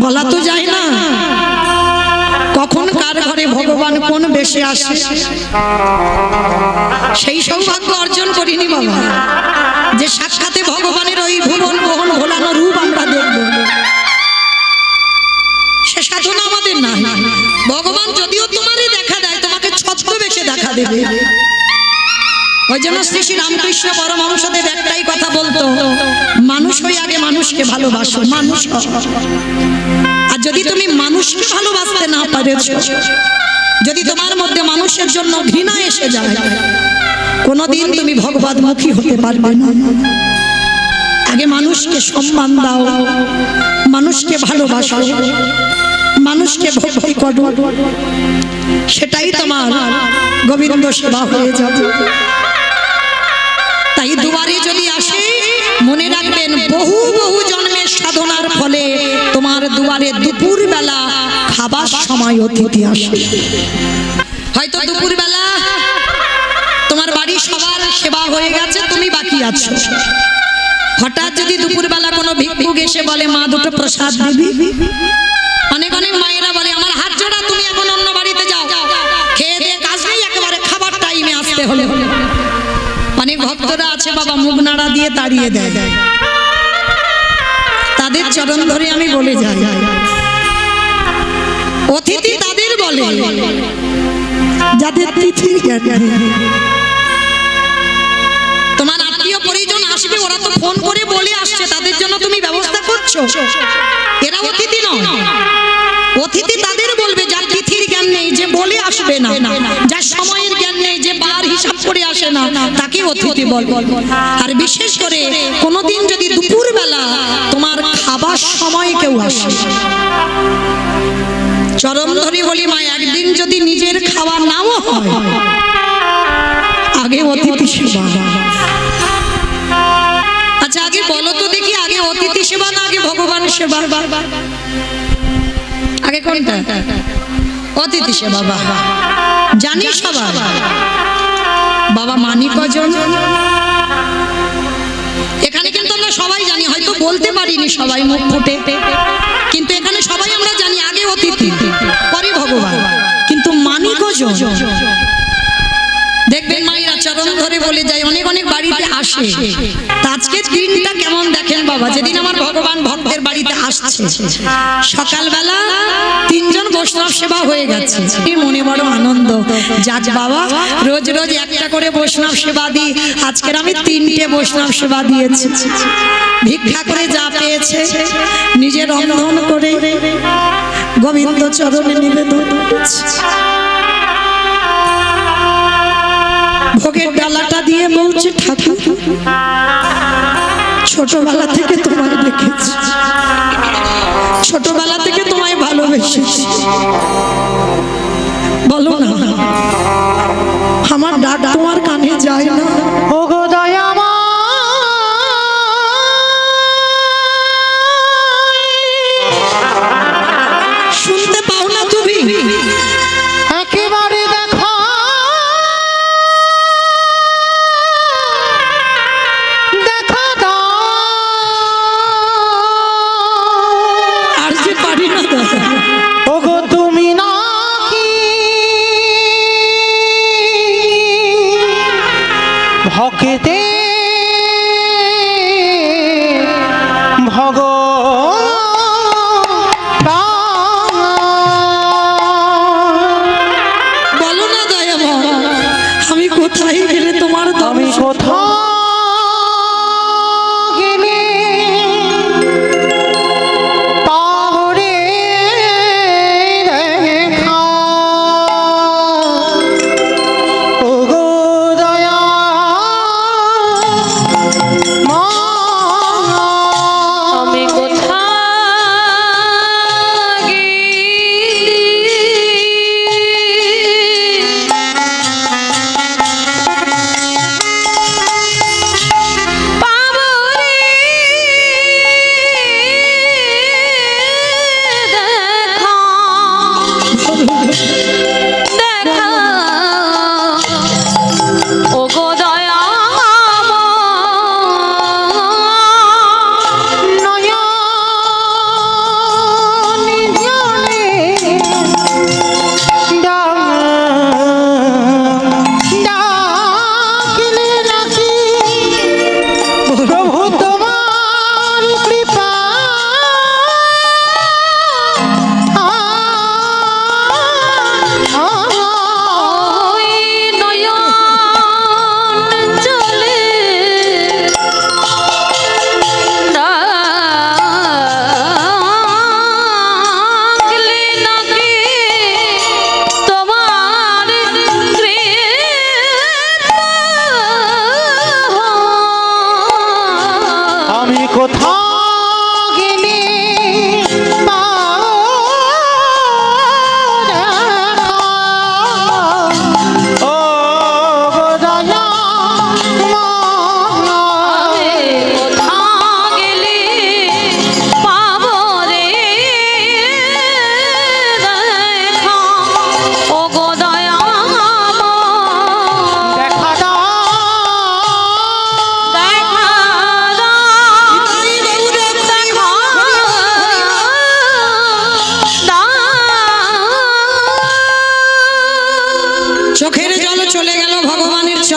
বলা তো যায় না কখন কার ঘরে ভগবান কোন বেশে আসে। সেই সৌভাগ্য অর্জন করিনি বাবা যে সাক্ষাতে ভগবানের ওই ভুবন মোহন ভোলানো রূপ আমরা দেখব। সে সাধনা আমাদের না। ভগবান যদিও তোমারই দেখা দেয়, তোমাকে ছদ্মবেশে দেখা দেবে। ওই জন্য শ্রী শ্রী রামকৃষ্ণ পরমহংসদেব একটাই কথা বলতো, মানুষ হয়ে আগে মানুষকে ভালোবাসো। মানুষ আর যদি তুমি মানুষকে ভালোবাসতে না পারেছো, যদি তোমার মধ্যে মানুষের জন্য ঘৃণা এসে যায়, কোনোদিন তুমি ভগবতমুখী হতে পারবে না। আগে মানুষকে সম্মান দাও, মানুষকে ভালোবাসো, মানুষকে ভক্তি করো, সেটাই তোমার গোবিন্দ সেবা হয়ে যাবে। তাই দুয়ারে যদি আসে মনে রাখবেন, বহু বহু জন্মের সাধনার ফলে তোমার দুয়ারে দুপুর বেলা খাবার সময় অতিথি আসে। হয়তো দুপুর বেলা তোমার বাড়ি সবার সেবা হয়ে গেছে, তুমি বাকি আছো। হঠাৎ যদি দুপুর বেলা কোনো ভিক্ষুক এসে বলে, মা দুটো প্রসাদ দিবি। অনেক অনেক মায়েরা বলে, আমার হাত জোড়া, তুমি এখন অন্য বাড়িতে যাও, খেয়ে দিয়ে কাজ নেই, একেবারে খাবার টাইমে আসতে হলে। অনেক ভক্তরা আছে বাবা, মুখ নাড়া দিয়ে তাড়িয়ে দেয়। তাদের চরণ ধরে আমি বলে যাই, অতিথি তাদের বলে যাদের তিথির জ্ঞান নেই। তোমার আত্মীয় পরিজন আসবে, ওরা তো ফোন করে বলে আসছে, তাদের জন্য তুমি ব্যবস্থা করছো, এরা অতিথি নয়। অতিথি তাদের বলবে যার তিথির জ্ঞান নেই, যে বলে আসবে না, যার সময়ের জ্ঞান নেই, যে বার হিসাব করে আসে না, তাকে অতিথি বলবে। আর বিশেষ করে কোনোদিন যদি দুপুর বেলা তোমার খাবার সময় কেউ আসে, চরম ধরে বলি মা, একদিন যদি নিজের খাওয়া নাও হয়, আগে অতিথি সেবা। আচ্ছা আগে বলো তো দেখি, আগে অতিথি সেবা না আগে ভগবান সেবা? আগে কোনটা? অতিথি সেবা। বাবা জানি সবাই, বাবা মানি কজন এখানে? কিন্তু আমরা সবাই জানি, হয়তো বলতে পারিনি সবাই মুখ ফুটে, কিন্তু এখানে সবাই আমরা জানি আগে অতিথি পরে ভগবান। কিন্তু মানি কজন? দেখবেন মায়েরা চরণ ধরে বলে যায়, অনেক অনেক বাড়িতে আসে। আজকের দিনটা কেমন দেখেন বাবা, যেদিন আমার ভগবান ভক্তের বাড়িতে আসছে, সকালবেলা 3 জন বৈষ্ণব সেবা হয়ে গেছে। মনে বড় আনন্দ, যাক বাবা, রোজ রোজ একটা করে বৈষ্ণব সেবা দিই, আজকের আমি 3টে বৈষ্ণব সেবা দিয়েছি। ভিক্ষা করে যা পেয়েছে নিজে রন্ধন করে গোবিন্দ চরণে নিবেদন করেছে। ভোগের ডালাটা দিয়ে বলছে, ঠাকুর ছোটবেলা থেকে তোমায় দেখেছি, ছোটবেলা থেকে তোমায় ভালোবেসেছি, বলো না আমার ডাক তোমার কানে যায় না? ও গো দয়া শুনতে পাও না তুমি? একেবারে দেখো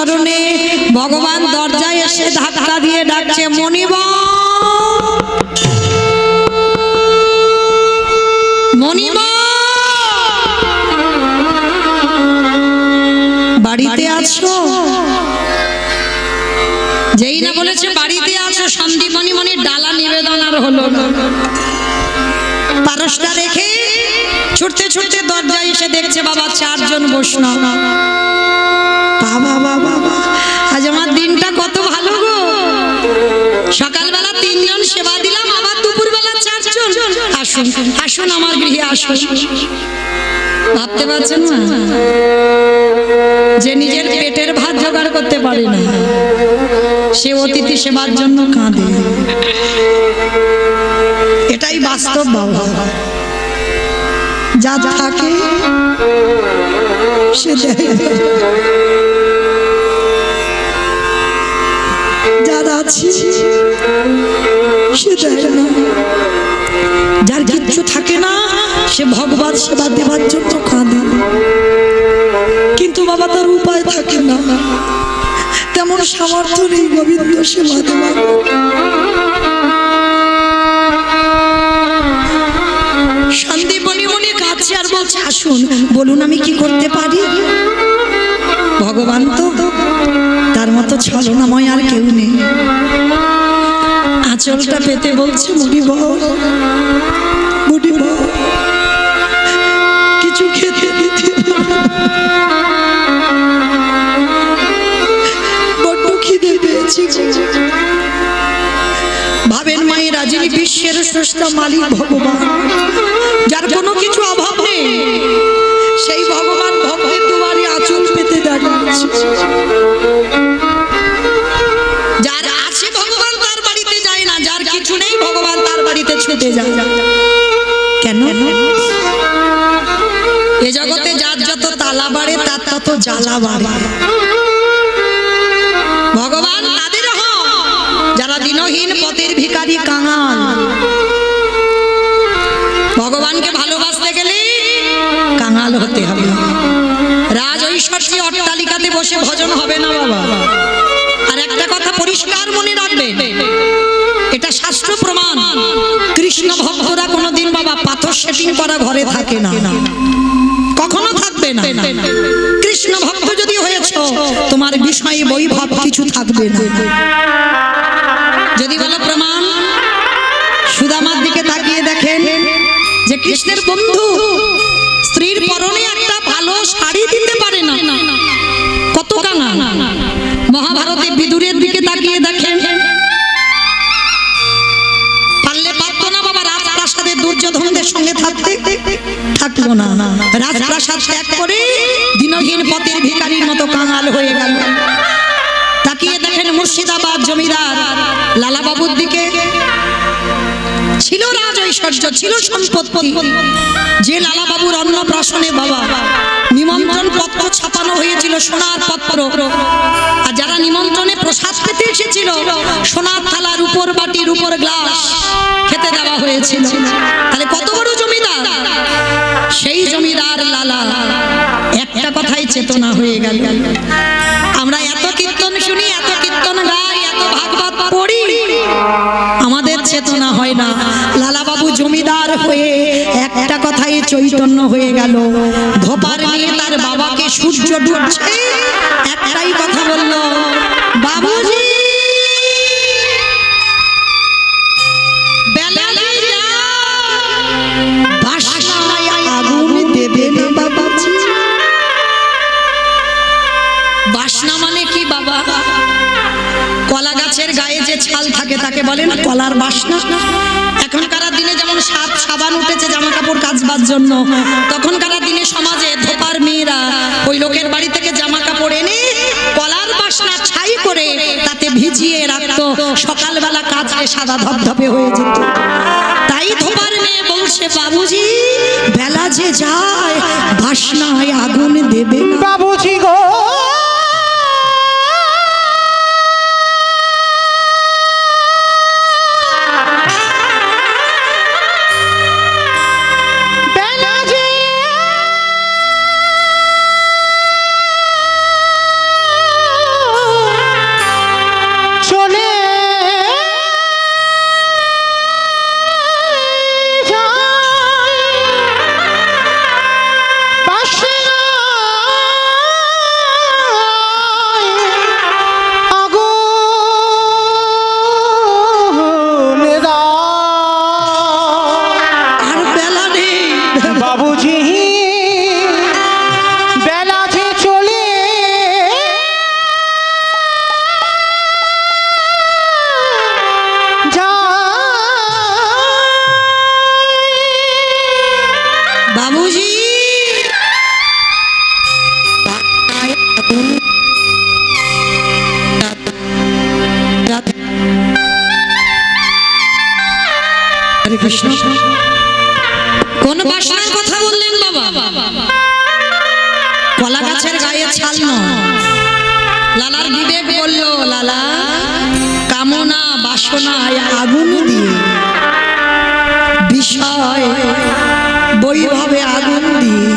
চরণে ভগবান দরজায় এসে ধাক্কা দিয়ে ডাকছে, মণিবর মণিবর বাড়িতে আছো? যেই না বলেছে বাড়িতে আছো, সন্দীপনী মণির ডালা নিবেদন আর হলো না। পারসটা রেখে ছুটতে ছুটতে দরজায় এসে দেখছে বাবা চারজন বৈষ্ণব। বাবা বাবা, আজ আমার দিনটা কত ভালো গো, সকালবেলা 3 জন সেবা দিলাম, আবার দুপুরবেলা 4 জন। আসুন আসুন আমার গৃহে আসুন। ভাবতে পারছেন না, যে নিজের পেটের ভাত জোগাড় করতে পারে না সে অতিথি সেবার জন্য কাঁদে। এটাই বাস্তব বাবা। যা থাকে সে দেয়, যার আছে সে দেয় না। যার কিচ্ছু থাকে না সে ভগবান সেবা দেবার জন্য কাঁদে, কিন্তু বাবা তার উপায় থাকে না, তেমন সামর্থ্য নেই গোবিন্দ সেবা দেবার। সন্দীপনী মনে কাছে আর বলছে, আসুন বলুন আমি কি করতে পারি। ভগবান তো তার মতো ছলনাময় আর কেউ নেই। আঁচলটা পেতে বলছে, মণিবর মণিবর কিছু খেতে দিতে, বড্ড খিদে পেয়েছে। ভাবেন মায়ের রাজিনী বিশ্বের স্রষ্টা মালিক ভগবান, যার কোনো কিছু অভাব নেই, সেই ভগবান ভক্তের দুয়ারে আঁচল পেতে দাঁড়িয়েছে। যার আছে ভগবান তার বাড়িতে যায় না, যার কিছু নেই ভগবান তার বাড়িতে ছুটে যায়। কেন? এ জগতে যার যত তালা বাড়ে তার তত জ্বালা বাড়ে। ভগবান তাদের যারা দিনহীন পথের ভিখারি কাঙাল। ভগবানকে ভালোবাসতে গেলে কাঙাল হতে হবে। রাজ ঐশ্বর্য অট্টালিকাতে বসে ভজন হবে না বাবা। আর একটা কথা পরিষ্কার মনে রাখবেন, এটা শাস্ত্র প্রমাণ, কৃষ্ণ ভক্তরা কোনোদিন বাবা পাথর সেটিং করা ঘরে থাকে না, কখনো থাকবে না। কৃষ্ণ ভক্ত যদি হয়েছ তোমার বিষয়ে বৈভব কিছু থাকবে না। যদি বলো প্রমাণ, সুদামার দিকে তাকিয়ে দেখেন যে কৃষ্ণের বন্ধু স্ত্রীর পরনে একটা ভালো শাড়ি দিতে পারে না, কত কাঙাল। মহাভারতে বিদুরের দিকে তাকিয়ে দেখেন, পারলে পারতো না বাবা রাজপ্রাসাদে দুর্যোধনদের সঙ্গে থাকতে, থাকলো না। রাজপ্রাসাদ ত্যাগ করে দিনহীন পথের ভিখারির মতো কাঙাল হয়ে গেল। তাকিয়ে দেখেন মুর্শিদাবাদ জমিদার লালা বাবুর দিকে, ছিল রাজ ঐশ্বর্য, ছিল সম্পত্তি। যে লালা বাবুর অন্নপ্রাশনে বাবা নিমন্ত্রণ পত্র ছাপানো হয়েছিল, সোনার পত্র, আর যারা নিমন্ত্রণে প্রসাদ খেতে এসেছিল সোনার থালার উপর বাটির উপর গ্লাস খেতে দেওয়া হয়েছিল। তাহলে কত বড় জমিদার। সেই জমিদার লালা একটা কথাই চেতনা হয়ে গেল। আমরা এত কীর্তন শুনি, এত কীর্তন গাই, এত ভাগবত পড়ি, আমাদের চেতনা হয় না। লালা বাবু জমিদার হয়ে একটা কথাই চৈতন্য হয়ে গেল। ধোপার নিয়ে তার বাবাকে সূর্য ডুবছে, একটাই কথা বলল, বাবুজি বাসনায় আগুন দেবে না বাবাজি। বাসনা মানে কি বাবা? কলা গাছের গায়ে যে ছাল থাকে তাকে বলে না কলার বাসনা। এখনকার দিনে যেমন সাবান উঠেছে জামা কাপড় কাচবার জন্য, তখনকার দিনে সমাজে ধোপার মেয়েরা ওই লোকের বাড়ি থেকে জামা কাপড় এনে কলার বাসনা ছাই করে তাতে ভিজিয়ে রাখতো, সকালবেলা কাচলে সাদা ধপধপে হয়ে যেত। তাই ধোপার মেয়ে বলছে, বাবুজি বেলা যে যায় বাসনায় আগুন দেবে না বাবুজি গো। বাবুজি বেলা যে চলে বাবুজি হরে কৃষ্ণ কোন বাসনার কথা বললেন বাবা? কলা গাছের গায়ে ছাল নয়। লালার বিবেক বলল, লালা কামনা বাসনায় আগুন দিয়ে, বিষয় বৈভবে আগুন দিয়ে,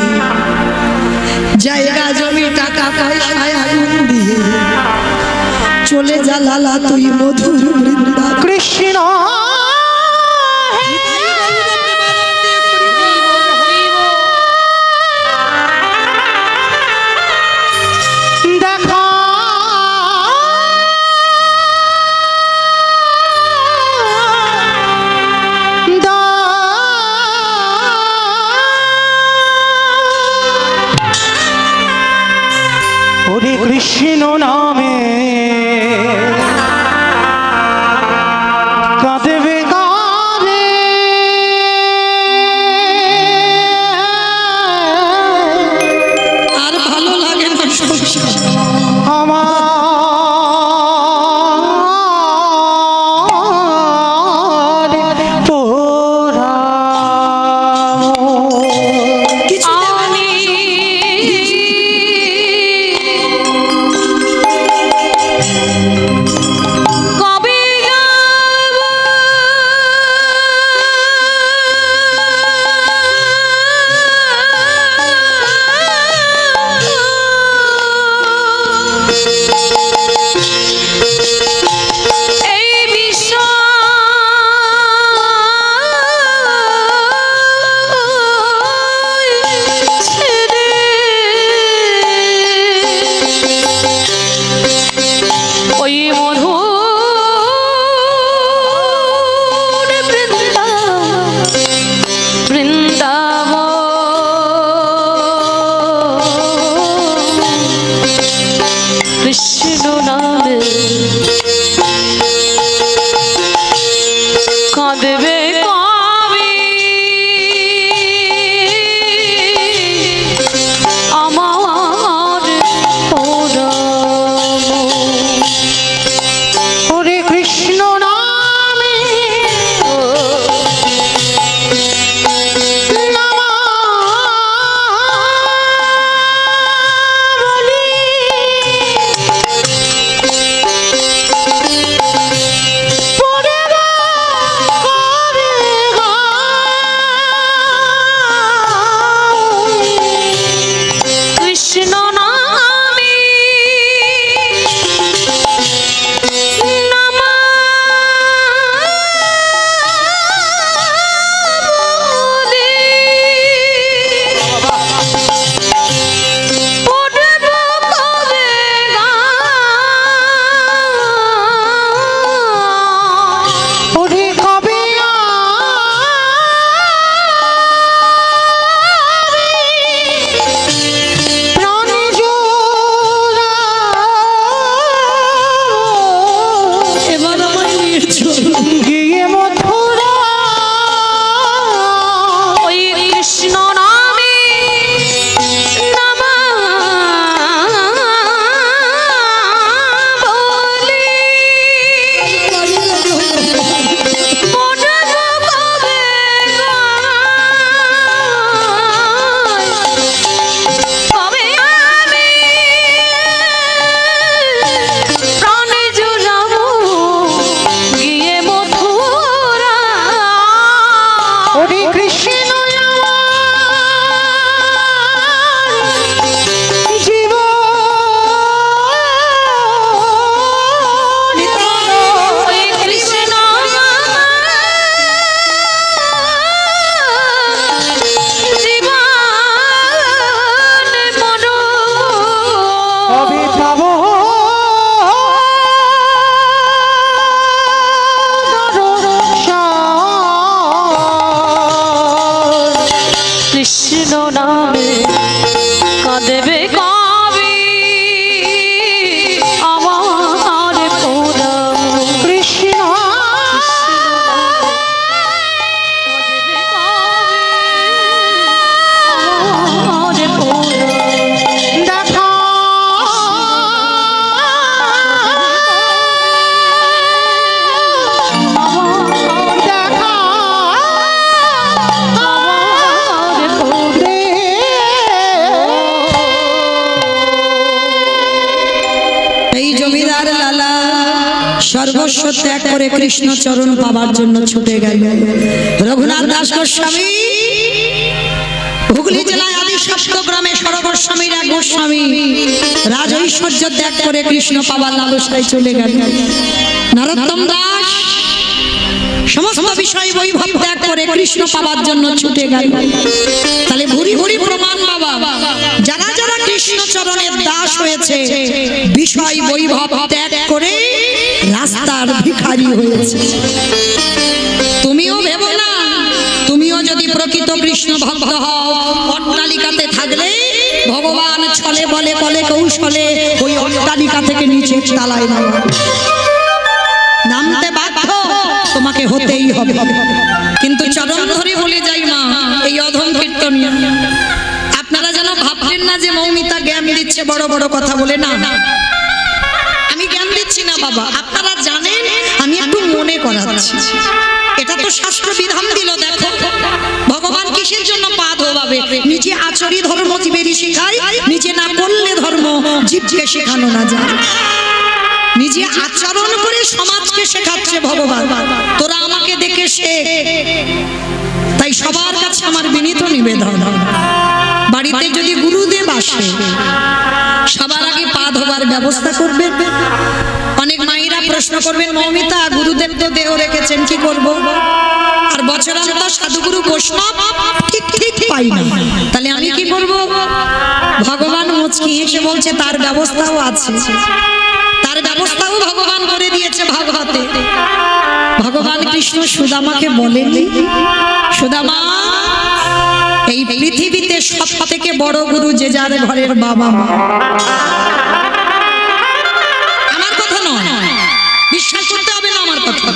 জায়গা জমি টাকা পয়সায় আগুন দিয়ে চলে যা লালা তুই মধুর বৃন্দাবন। কৃষ্ণ কৃষ্ণ নামে কাঁদবে কাঁদে আর ভালো লাগে না সংসার আমার পোড়া করে কৃষ্ণ চরণ পাবার জন্য ছুটে গেল। রঘুনাথ দাস গোস্বামী হুগলি জেলায় আদি সপ্তগ্রামে সরগোস্বামীর এক গোস্বামী রাজ ঐশ্বর্য ত্যাগ করে কৃষ্ণ পাবার লালসায় চলে গেল। নরোত্তম দাস সমস্ত বিষয় বৈভব ত্যাগ করে কৃষ্ণ পাবার জন্য ছুটে গেল। তাহলে ভুরি ভুরি প্রমাণ বাবা, যারা যারা কৃষ্ণ চরণের দাস হয়েছে বিষয় বৈভব ত্যাগ করে রাস্তার ভিখারি হয়েছে। তুমিও ভেবো না, তুমিও যদি প্রকৃত কৃষ্ণ ভক্ত হও, অট্টালিকাতে থাকলে ভগবান ছলে বলে কলে কৌশলে ওই অট্টালিকা থেকে নিচে তালায় নামতে বাধ্য, তোমাকে হতেই হবে। কিন্তু চরণ ধরে বলে যাই মা, এই অধম কীর্তনিয়া আপনারা যেন ভাববেন না যে মৌমিতা জ্ঞান দিচ্ছে বড় বড় কথা বলে। না, আমি জ্ঞান দিচ্ছি না বাবা, আপনারা জানেন আমি একটু মনে করাচ্ছি। এটা তো শাস্ত্র বিধান দিল। দেখো ভগবান কিসের জন্য পা ধোবাবে? নিজে আচরি ধর্ম জীবেরই শিখায়, নিজে না করলে ধর্ম জীবকে শেখানো না যায়। নিজে আচরণ করে সমাজকে শেখাচ্ছে ভগবান, তোরা আমাকে দেখে শেখ। তাই সবার কাছে আমার বিনীত নিবেদন, বাড়িতে যদি গুরুদেব আসে সবার আগে পা ধোবার ব্যবস্থা করবে। অনেক মায়েরা প্রশ্ন করবেন, মৌমিতা গুরুদেব তো দেহ রেখেছেন, কি করব? আর বছরান্তর সাধুগুরু বৈষ্ণব ঠিক ঠিক পাই না, তাহলে আমি কি করব? ভগবান মুচকি হেসে বলছে তার ব্যবস্থাও আছে, তার ব্যবস্থাও ভগবান করে দিয়েছে ভাগবতে। ভগবান কৃষ্ণ সুদামাকে বলেন, সুদামা এই পৃথিবীতে সব থেকে বড় গুরু যে যার ঘরের বাবা মা। আমার কথা নয়, বিশ্বাস করতে হবে না আমার কথা।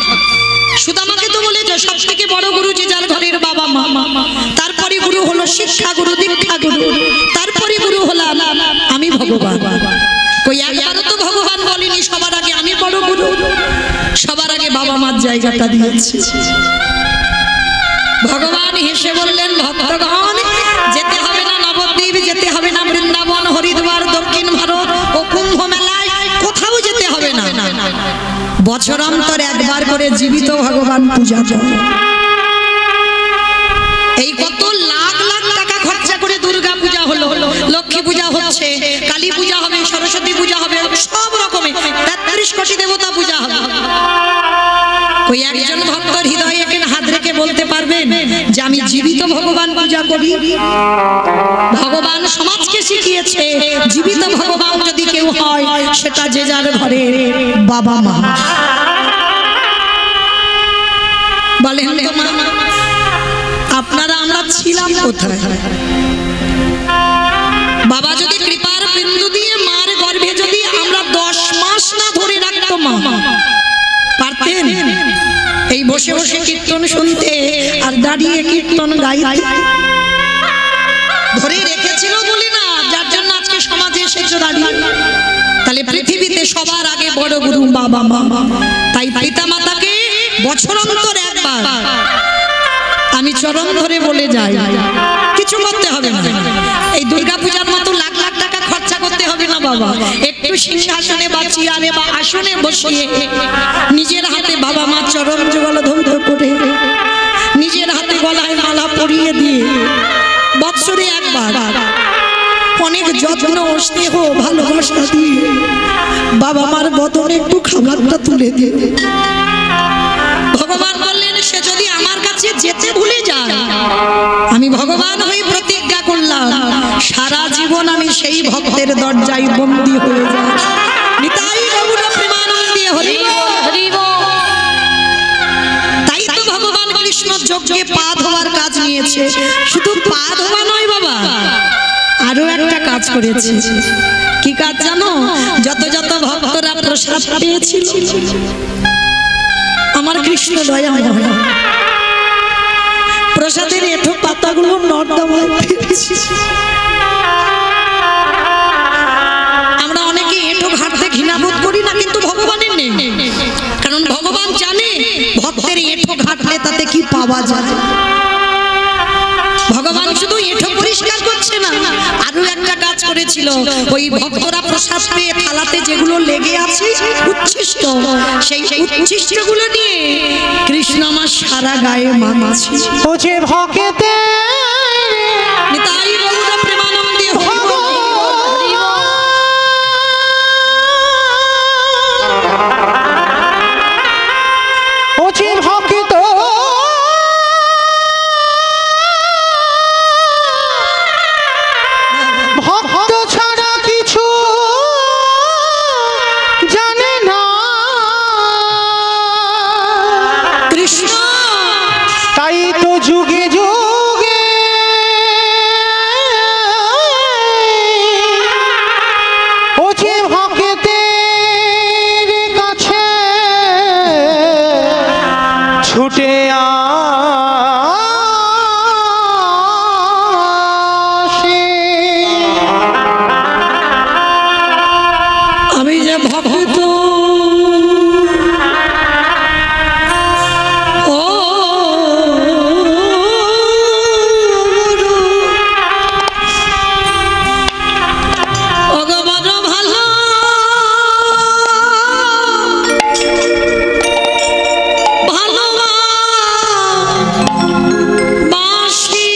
সুদামাকে তো বলেছে সব থেকে বড় গুরু যে যার ঘরের বাবা মা। তারপরে গুরু হলো শিক্ষা গুরু, দীক্ষা গুরু, তারপরে গুরু হলাম আমি ভগবান। কই একবারও তো ভগবান বলেনি সবার আগে আমি বড় গুরু, সবার আগে বাবা মার জায়গাটা দিয়েছি। ভগবান হেসে বললেন, ভক্তগণ যেতে হবে না নবদ্বীপ, যেতে হবে না বৃন্দাবন, হরিদ্বার, দক্ষিণ ভারত ও কুম্ভ মেলায়, কোথাও যেতে হবে না। বছরান্তর একবার করে জীবিত ভগবান পূজা করো। এই কত লাখ লাখ টাকা খরচা করে দুর্গা পূজা হলো, লক্ষ্মী পূজা হচ্ছে, কালী পূজা হবে, সরস্বতী পূজা হবে, সব রকমের 33 কোটি দেবতা পূজা হবে। ওই একজন ভক্তর হৃদয়ে এখানে হাত রেখে বলতে পারবেন যে আমি জীবিত ভগবান পূজা করি? ভগবান সমাজকে শিখিয়েছে জীবিত ভগবান যদি কেউ হয় সেটা যে যার ঘরে বাবা মা। বলেন তো মা, আপনারা আমরা ছিলাম কোথায়? বাবা যদি কৃপার বিন্দু দিয়ে মার গর্ভে যদি আমরা 10 মাস না ধরে রাখতো মা, পারতেন এই বসে বসে কীর্তন শুনতে আর দাঁড়িয়ে কীর্তন গাইতে? ধরে রেখেছিল বলি না, যার জন্য আজকে সমাজে এসেছো দাঁড়িয়ে। তাহলে পৃথিবীতে সবার আগে বড় গুরু বাবা মা। তাই পিতা মাতাকে বছরান্তর একবার আমি চরণ ধরে বলে যাই, কিছু করতে হবে না। এই দুর্গা পূজার মতো লাখ লাখ টাকা খরচা করতে হবে না বাবা। একটু সিংহাসনে বা চেয়ারে বা আসনে বসিয়ে নিজের হাতে বাবা মা চরণ যুগল ধৌত করে, নিজের হাতে গলায় মালা পরিয়ে দিয়ে বৎসরে একবার অনেক যত্ন স্নেহ ভালোবাসা দিয়ে বাবা মার বদনে একটু খাবারটা তুলে দিয়ে। ভগবান বললেন সে যদি আমার কাছে যেতে ভুলে যায়, আমি ভগবান হয়ে প্রতিজ্ঞা করলাম সারা জীবন আমি সেই ভক্তের দরজায় বন্দী হয়ে যাই। নিতাই গৌর প্রেমানন্দে হরি বল, হরি বল। তাই তো ভগবান কৃষ্ণ যজ্ঞে পা ধোয়ার কাজ নিয়েছে। শুধু পা ধোয়া নয় বাবা, আরো একটা কাজ করেছে। কি কাজ জানো? যত যত ভক্তরা প্রসাদ পেয়েছিল আমার কৃষ্ণ দয়াময়, প্রসাদের এঁঠো পাতাগুলো নর্দমায় ফেলেছি। আমরা অনেকে এঁঠো ঘাটতে ঘৃণাবোধ করি না, কিন্তু ভগবানের নেই। কারণ ভগবান জানে ভক্তের এঁঠো ঘাটলে তাতে কি পাওয়া যায়। ভগবান শুধু এঁঠো পরিষ্কার করছে না, আরো একটা কাজ করেছিল ওই ভক্তরা প্রসাদ পেয়ে থালাতে যেগুলো লেগে আছে উচ্ছিষ্ট, সেই উচ্ছিষ্টগুলো নিয়ে কৃষ্ণ আমার সারা গায়ে মাখাচ্ছে। ও যে ভকেতে নিতাই গৌর প্রেমানন্দে হরি বল। ও যে ভক্ত ভক্ত ছাড়া কিছু জানে না কৃষ্ণ তাই তো যুগে যুগে ও যে ভক্তের কাছে ছুটে আসে। আমি যে ভক্ত ও ভগবান ভালো ভালোবাসি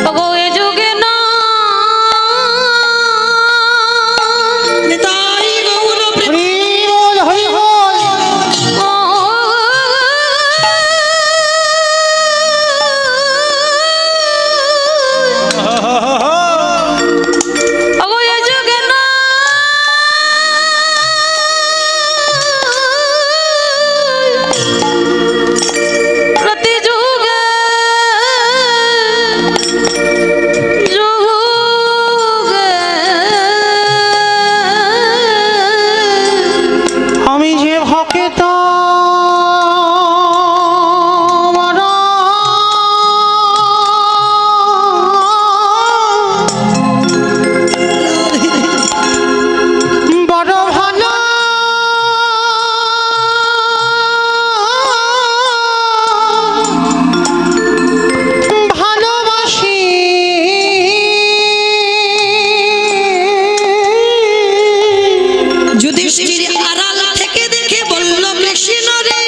ওগো এ যুগে না নিতাই গৌর প্রেম। হরি বল হরি বল। ও ওগো এ যুগে না প্রতি যুগে আমি যে ভক্ত বড় ভালো ভালোবাসি যুধিষ্ঠির আড়াল থেকে দেখে বলল কৃষ্ণ রে,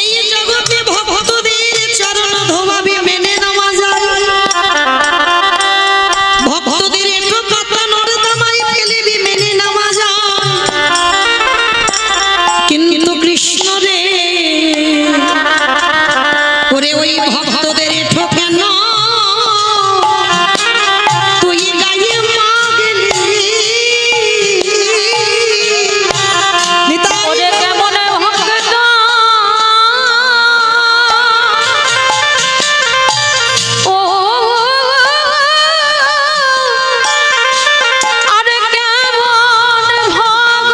এই জগতে ভক্তদের চরণ ধোবাবি মেনে নেওয়া যায়, ভক্তদের একটু পাতা নর্দমায় ফেলিবি মেনে নেওয়া যায়, কিন্তু কৃষ্ণ রে ওরে ওই ভক্তদের একটু কেন তুই গায়ে মাগলি নিতাই ওরে কেমনে ভক্ত ও আরে কেমন ভগবান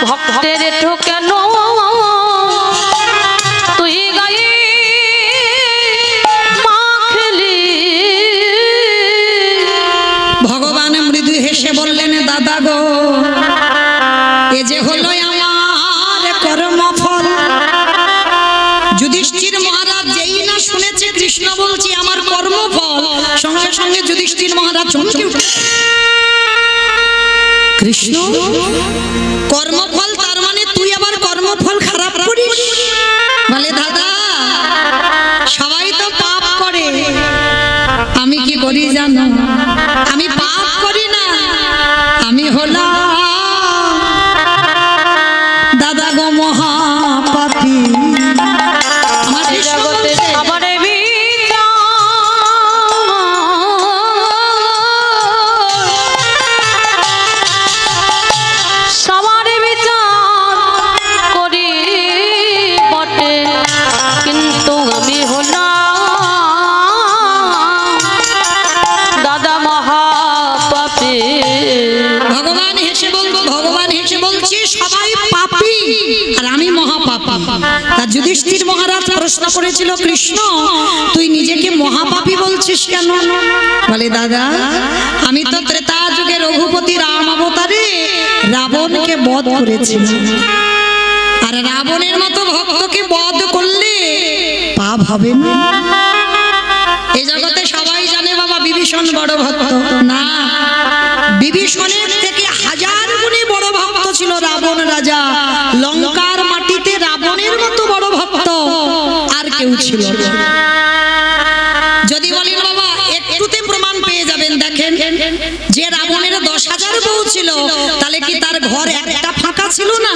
ভক্তের ঠোকেন তুই গায়ে মাখলি ভগবান মৃদু হেসে বললেন দাদা গো, এ যে হলো আমার কর্মফল। যুধিষ্ঠির মহারাজ যেই না শুনেছে কৃষ্ণ বলছি আমার কর্মফল, সঙ্গে সঙ্গে যুধিষ্ঠির মহারাজ চমকে উঠলেন। কৃষ্ণ কর্মফল তার মানে তুই আবার কর্মফল খারাপ করিস? বলে দাদা সবাই তো পাপ করে, আমি কি করি জানো? আমি পাপ করি না, আমি হলাম দাদা গো মহাপাপী। আমার কৃষ্ণ জগতে বলছে, সবারে সবারে বিচার করি বটে, কিন্তু আমি হলাম দাদা মহাপাপী। ভগবান হেসে বলবো, ভগবান হেসে বলছে সবাই পাপী আর আমি মহাপাপী। তা যুধিষ্ঠির মহারাজ প্রশ্ন করেছিল কৃষ্ণ তুই নিজেকে মহাপাপী বলছিস কেন? বলে দাদা আমি তো ত্রেতা যুগে রঘুপতি রাম অবতারে রাবণকে বধ করেছি, আর আর রাবণের মতো ভক্তকে বধ করলে পাপ হবে না। এই জগতে সবাই জানে বাবা বিভীষণ বড় ভক্ত না, বিভীষণের থেকে হাজার গুণে বড় ভক্ত ছিল রাবণ রাজা। লঙ্কার মাটিতে রাবণের মতো বড় ভক্ত আর কেউ ছিল না। যদি বলেন বাবা একটুতে প্রমাণ পেয়ে যাবেন, দেখেন যে রাবণের 10,000 বউ ছিল, তাহলে কি তার ঘর একটা ফাঁকা ছিল না?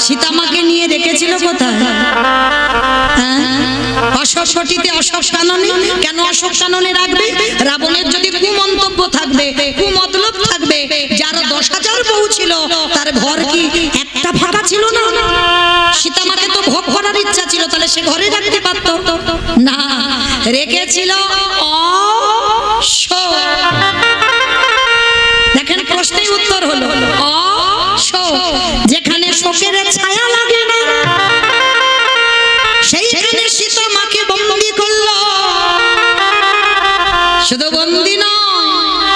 সীতামাকে নিয়ে রেখেছিল কোথায়? অশোক সটিতে অশোক কাননে। কেন অশোক কাননে রাখবে? রাবণের যদি কুমন্তব্য থাকবে, কুমতলব থাকবে, যার 10,000 বউ ছিল তার ঘর কি একটা ফাঁকা ছিল না? সীতামাকে তো ভোগ করার ইচ্ছা ছিল, তাহলে সে ঘরে রাখতে পারতো না, রেখেছিল অশোক। দেখেন প্রশ্নের উত্তর হলো অশোক। যেখানে শোকের ছায়া লাগে না সেইখানে সীতামাকে বন্দী করলো। শুধু বন্দী নয়,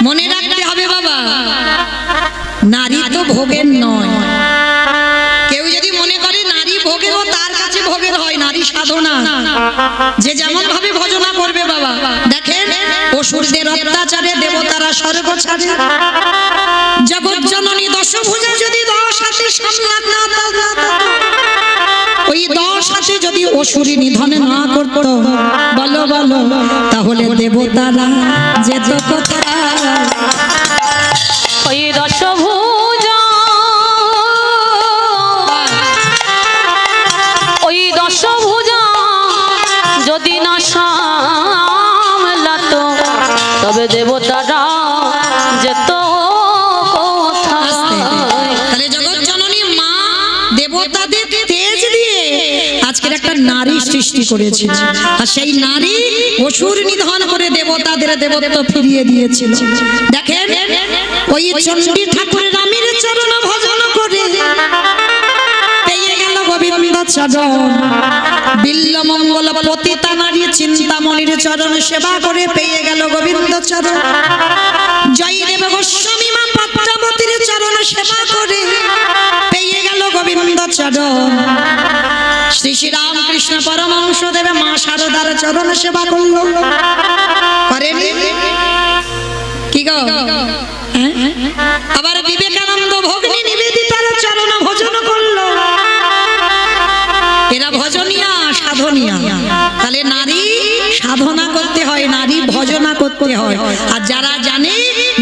মনে রাখতে হবে বাবা, নারী তো ভোগের নয়। কেউ যদি মনে করে নারী ভোগের, তার কাছে ভোগের হয়, নারী সাধনা। যে যেমন ভাবে ভজনা করবে বাবা। দেখেন অসুরদের অত্যাচারে দেবতারা স্বর্গ ছাড়ে। জগৎ জননী দশভুজা যদি 10 হাতে সামলাত না, ওই 10 হাতে যদি অসুরী নিধন না করত, বলো বলো তাহলে দেবতারা যেত কোথায়? ওই দশভুজা, ওই দশভুজা যদি না সামলাতো, তবে দেবতারা যেত কোথায়? তাহলে জগৎ জননী মা দেবতাদের তেজ দিয়ে আজকের একটা নারী সৃষ্টি করেছিল, আর সেই নারী অসুর নিধন করে দেবতাদের দেবত্ব ফিরিয়ে দিয়েছিল। দেখেন ওই চণ্ডী ঠাকুর রামের চরণ ভজন করে পেয়ে গেল গোবিন্দ চরণ। বিল্ল মঙ্গল পতিতা নারী চিন্তামণির চরণ সেবা করে পেয়ে গেল গোবিন্দ চরণ। জয়দেব গোস্বামী মা পদ্মাবতীর চরণ সেবা করে পেয়ে গেল গোবিন্দ চরণ। শ্রী শ্রী রামকৃষ্ণ পরমহংস দেব মা শারদার চরণ সেবা করলো, করেন কি গো? আবার বিবেকানন্দ ভগ্নী নিবেদিতার চরণ ভজন করলো। এরা ভজনিয়া সাধনিয়া। তাহলে নারী সাধনা করতে হয়, নারী ভজনা করতে হয়। আর যারা জানে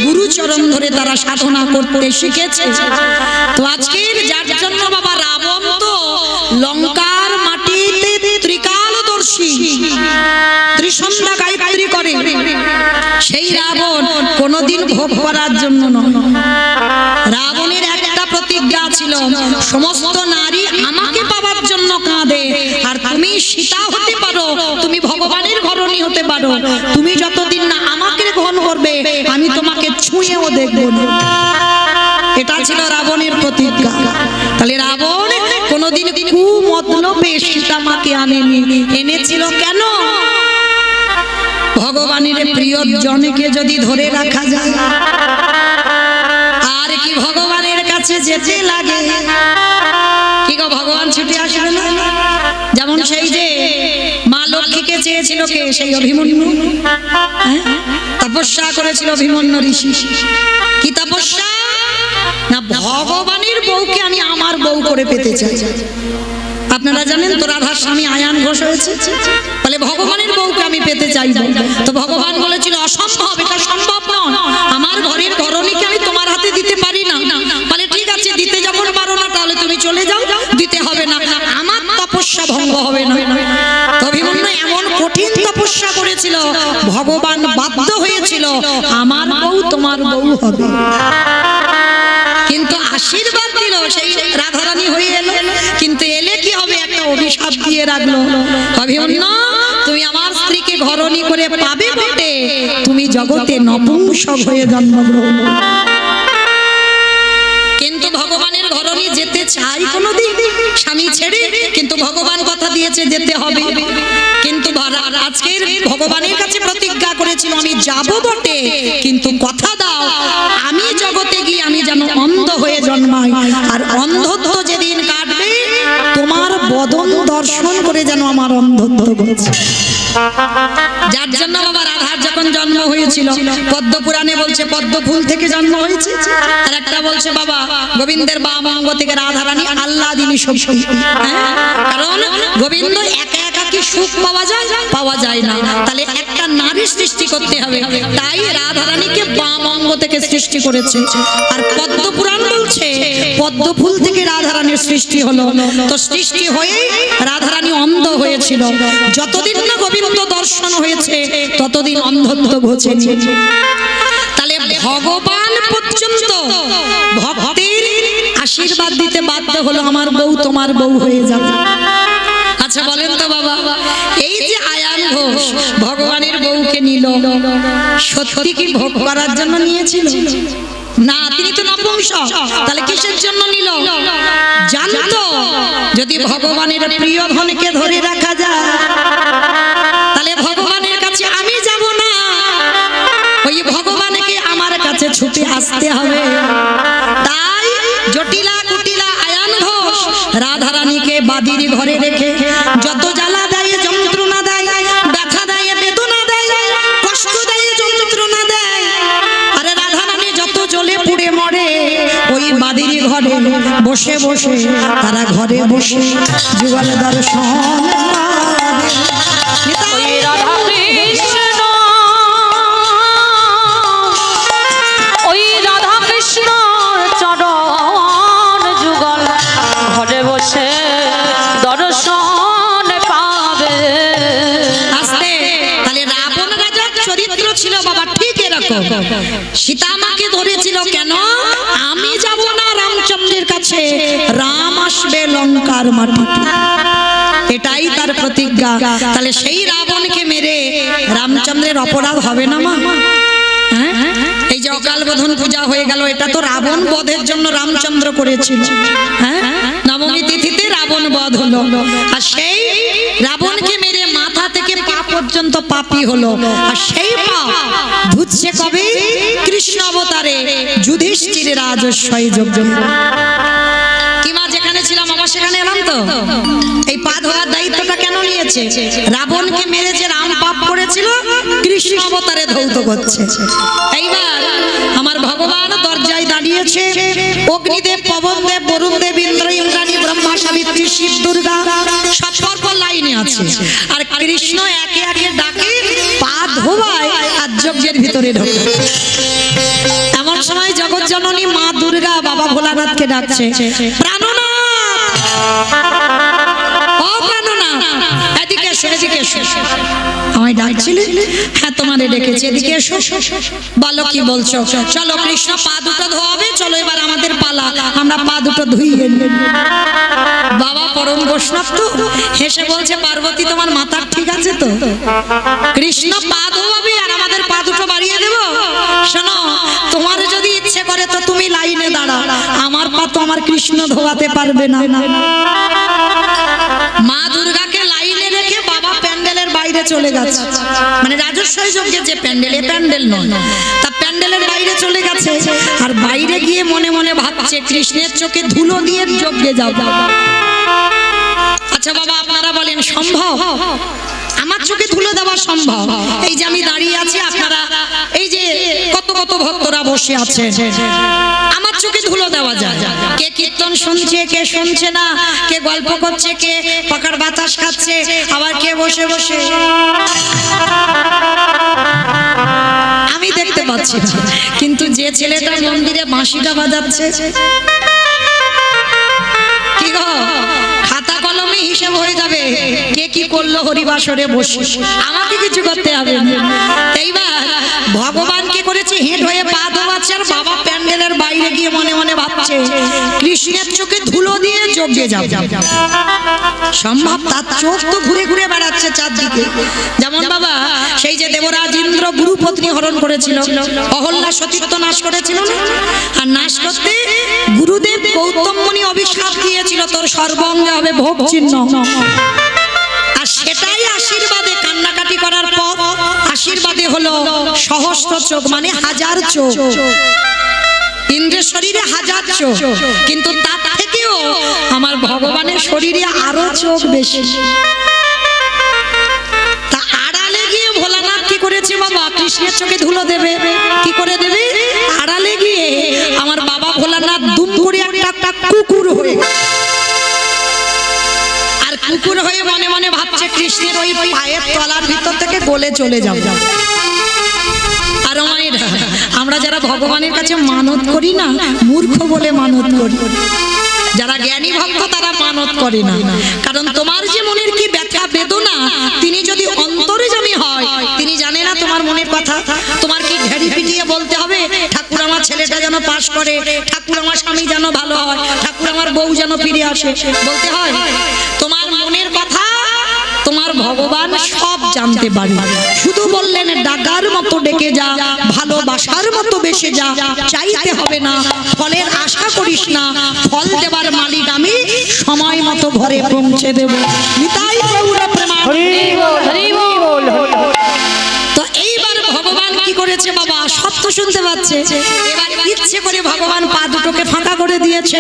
গুরুচরণ ধরে তারা সাধনা করতে শিখেছে। তো আজকের যার জন্য বাবা রাবণ তো লঙ্কার মাটিতে ত্রিকালদর্শী, ত্রিসন্ধ্যা গায়ত্রী করে, সেই রাবণ কোনোদিন ভোগ করার জন্য নয়। রাবণের একটা প্রতিজ্ঞা ছিল, সমস্ত নারী আমাকে পাওয়ার জন্য কাঁদে, আর তুমি সীতা হতে পারো, তুমি ভগবানের ঘরণী হতে পারো, তুমি যতদিন না আমাকে গ্রহণ করবে আমি তোমাকে ছুঁয়েও দেখবো না। এটা ছিল রাবণের প্রতিজ্ঞা। তাহলে রাবণ কোনোদিন কুমতলবে সীতামাকে আনেনি। এনেছিল কেন? ভগবানের প্রিয়জনকে যদি ধরে রাখা যায় আর কি ভগবানের কাছে যেতে লাগে? কি গো, ভগবান ছুটে আসবে না? যেমন সেই যে মা লক্ষ্মীকে চেয়েছিল কে? সেই অভিমন্যু। তপস্যা করেছিল অভিমন্যু ঋষি। কি তপস্যা? না, ভগবানের বউকে আমি আমার বউ করে পেতে চাই। আপনারা জানেন তো রাধার স্বামী আয়ান ঘোষ হয়েছে, বলে ভগবানের বউকে আমি পেতে চাইব। তো ভগবান বলেছিল অসম্ভব, এটা সম্ভব নয়, আমার ঘরের ঘরণীকে আমি তোমার হাতে দিতে পারি না। বলে ঠিক আছে, দিতে যখন পারো না তাহলে তুমি চলে যাও, দিতে হবে না, আমার তপস্যা ভঙ্গ হবে না। তো অভিমন্যু এমন কঠিন তপস্যা করেছিল, ভগবান বাধ্য হয়েছিল আমার বউ তোমার বউ হবে। কিন্তু আশীর্বাদ দিল, সেই রাধারানী হয়ে এলো। কিন্তু এলে কি হবে? একটা অভিশাপ দিয়ে রাখলো, অভিমন্যু তুমি আমার স্ত্রীকে ঘরণী করে পাবে বটে, তুমি জগতে নপুংসক হয়ে জন্মগ্রহণ। কিন্তু ভগবানের ঘরণী যেতে চাই কোনোদিন স্বামী ছেড়ে, কিন্তু ভগবান কথা দিয়েছে যেতে হবে। কিন্তু আজকের ভগবানের কাছে প্রতিজ্ঞা করেছিল আমি যাব বটে, কিন্তু কথা দাও আমি জগতে গিয়ে আমি যেন অন্ধ হয়ে জন্মাই। আর অন্ধত্ব যেদিন কাটবে অন্ধত্ব ঘটছে। যার জন্য বাবা রাধার যখন জন্ম হয়েছিল পদ্ম পুরাণে বলছে পদ্ম ফুল থেকে জন্ম হয়েছে, আর একটা বলছে বাবা গোবিন্দের বাম অঙ্গ থেকে রাধারানী আহ্লাদিনী শক্তি। কারণ গোবিন্দ একা একা কি সুখ পাওয়া যায় না, তাহলে একটা নারী সৃষ্টি করতে হবে, তাই রাধারানীকে বাম অঙ্গ থেকে সৃষ্টি করেছে। আর পদ্ম পুরাণ বলছে পদ্ম ফুল থেকে রাধারানীর সৃষ্টি হলো, তো সৃষ্টি হয়ে রাধারানী অন্ধ হয়েছিল। যতদিন না গোবিন্দ দর্শন হয়েছে ততদিন অন্ধত্ব ঘটেনি। তাহলে ভগবান পর্যন্ত ভক্তের আশীর্বাদ দিতে বাধ্য হলো আমার বউ তোমার বউ হয়ে যাবে। আচ্ছা বলেন তো বাবা, এই যে আয়ান ঘোষ ভগবানের বউকে নিল, সত্যি কি ভোগ করার জন্য নিয়েছিল? না, তিনি তো নপুংসক, তাহলে কিসের জন্য নিল? জানতো যদি ভগবানের প্রিয় ধনকে ধরে রাখা যায় তাহলে ভগবানের কাছে আমি যাব না, ওই ভগবানকে আমার কাছে ছুটে আসতে হবে। তাই জটিলা কুটিলা আয়ান ঘোষ রাধারানীকে বাদির ঘরে রেখে যত জ্বালা দেয় যন্ত্রণা দেয়, ব্যথা দেয় বেদনা দেয়, কষ্ট দেয় যন্ত্রণা দেয়, আরে রাধারানী যত জ্বলে পুড়ে মরে ওই বাদির ঘরে বসে বসে তারা ঘরে বসে যুগল দর্শন ওই রাধা কৃষ্ণ, ওই রাধা কৃষ্ণ চরণ যুগল ঘরে বসে দর্শন পাবে। আসতে তাহলে রাবণ রাজার চরিত্র ছিল বাবা ঠিক এরকম। সীতা মাকে ধরেছিল কেন? আমি যাব না রামচন্দ্রের কাছে, রাম আসবে লঙ্কার মাটিতে, এটাই তার প্রতিজ্ঞা। তাহলে সেই রাবণকে মেরে রামচন্দ্রের অপরাধ হবে না মা? হ্যাঁ, এই যে অকাল বোধন পূজা হয়ে গেল, এটা তো রাবণ বধের জন্য রামচন্দ্র করেছিল। হ্যাঁ, নবমী তিথিতে রাবণ বধ হলো, আর সেই রাবণকে মেরে মাথা থেকে পা পর্যন্ত পাপী হলো। আর সেই পাপ ধুচ্ছে কবে? কৃষ্ণ অবতারে যুধিষ্ঠিরের রাজস্বই যজ্ঞ। কি মা, যেখানে ছিলাম আমার সেখানে এলাম তো। এই পা ধোয়ার দায়িত্বটা কেন নিয়েছে? রাবণকে মেরে যে রাম পাপ করেছিল কৃষ্ণ অবতারে ধৌত করছে। এইবার আমার ভগবান দরজায় দাঁড়িয়েছে, অগ্নিদেব, পবনদেব, বরুণদেব, ইন্দ্র, ইন্দ্রাণী, ব্রহ্মা, সাবিত্রী, শিব, দুর্গা সব পরপর লাইনে আছে। আর কৃষ্ণ একে একে ডাকে পা ধোয়ায় আর যজ্ঞের ভিতরে ঢোকে। এমন সময় জগৎ জননী মা দুর্গা বাবা ভোলানাথকে ডাকছে, প্রাণনাথ, ও প্রাণনাথ, এদিকে এসো, এদিকে এসো। আমায় ডাকছিলে? হ্যাঁ, তোমারে ডেকেছি, এদিকে এসো। বলো কি বলছো? চলো, কৃষ্ণ পা দুটো ধোয়াবে, চলো এবার আমাদের পালা, আমরা পা দুটো ধুইয়ে নিই। বাবা পরম বৈষ্ণব তো হেসে বলছে, পার্বতী তোমার মাথা ঠিক আছে তো? কৃষ্ণ পা ধোয়াবে আর আমাদের পা দুটো বাড়িয়ে দেব? শোনো, তোমার যদি ইচ্ছে করে তো তুমি লাইনে দাঁড়াও, আমার পা তো আমার কৃষ্ণ ধোয়াতে পারবে না। মা দুর্গাকে লাইনে রেখে বাবা প্যান্ডেলের বাইরে চলে গেছে, মানে রাজস্বই যজ্ঞের যে প্যান্ডেল, এ প্যান্ডেল নয়, তা প্যান্ডেলের বাইরে চলে গেছে। আর বাইরে গিয়ে মনে মনে ভাবছে কৃষ্ণের চোখে ধুলো দিয়ে যজ্ঞে যাব। আচ্ছা বাবা, আপনারা বলেন সম্ভব? আমার চোখে ধুলো দেওয়া সম্ভব? এই যে আমি দাঁড়িয়ে আছি, আপনারা এই যে কত কত ভক্তরা বসে আছে, আমার চোখে ধুলো দেওয়া যায়? কে কীর্তন শুনছে, কে শুনছে না, কে গল্প করছে, কে পাকার বাতাস খাচ্ছে, আবার কে বসে বসে আমি দেখতে পাচ্ছি না। কিন্তু যে ছেলেটা মন্দিরে বাঁশিটা বাজাচ্ছে, কি গো, খাতা কলমে হিসেব হয়ে যাবে কে কি করলো হরিবাসরে বসে, আমাকে কিছু করতে হবে না। এইবার ভগবান কি করেছে? হেঁট হয়ে পা ধোয়াচ্ছে, আর বাবা প্যান্ডেলের বাইরে গিয়ে মনে মনে ভাবছে কৃষ্ণের চোখে ধুলো দিয়ে যজ্ঞে যাব। সম্ভব? তার চোখ তো ঘুরে ঘুরে বেড়াচ্ছে চারদিকে। যেমন বাবা সেই যে দেবরাজ ইন্দ্র গুরুপত্নী হরণ করেছিল, অহল্যা সতীত্ব নাশ করেছিল না? আর নাশ করতে গুরুদেব গৌতম মুনি অভিশাপ দিয়েছিল, তোর সর্বাঙ্গে হবে ভোগ চিহ্ন। আর সেটাই আশীর্বাদে কান্নাকাটি করার পর আশীর্বাদে হলো সহস্র চোখ, মানে হাজার চোখ। ইন্দ্রের শরীরে হাজার চোখ, কিন্তু তার থেকেও আমার ভগবানের শরীরে আরো চোখ বেশি। ভোলানাথ কি করেছে বাবা, কৃষ্ণের চোখে ধুলো দেবে, কি করে দেবে, আড়ালে গিয়ে আমার বাবা ভোলানাথ দুম করে একটা কুকুর হয়ে, আর কুকুর হয়ে মনে মনে ভাবছে কৃষ্ণের ওই পায়ের তলার ভিতর থেকে গলে চলে যাবে। আর মায়েরা, আমরা যারা ভগবানের কাছে মানত করি না, মূর্খ বলে মানত করি। যারা জ্ঞানী ভক্ত তারা মানত করে না, কারণ তোমার যে মনের কি ব্যথা বেদনা, তিনি যদি অন্তর্যামী হয়, তিনি জানে না তোমার মনের কথা। তোমার কি ঘেড়ি পিটিয়ে বলতে হবে ঠাকুর আমার ছেলেটা যেন পাশ করে, ঠাকুর আমার স্বামী যেন ভালো হয়, ঠাকুর আমার বউ যেন ফিরে আসে, বলতে হয়? তোমার মনের কথা তোমার ভগবান সব জানতে পারে। শুধু বললেন ডাকার মতো ডেকে যা, ভালোবাসার মতো বেসে যা, চাইতে হবে না, ফলের আশা করিস না, ফল দেবার মালিক আমি, সময় মতো ঘরে পৌঁছে দেব। নিতাই গৌর প্রেমানন্দে। হরি বল, হরি বল, হরি বল। তো এইবার ভগবান কি করেছে বাবা, সত্য শুনতে পাচ্ছে। এবার ইচ্ছে করে ভগবান পা দুটোকে ফাঁকা করে দিয়েছে,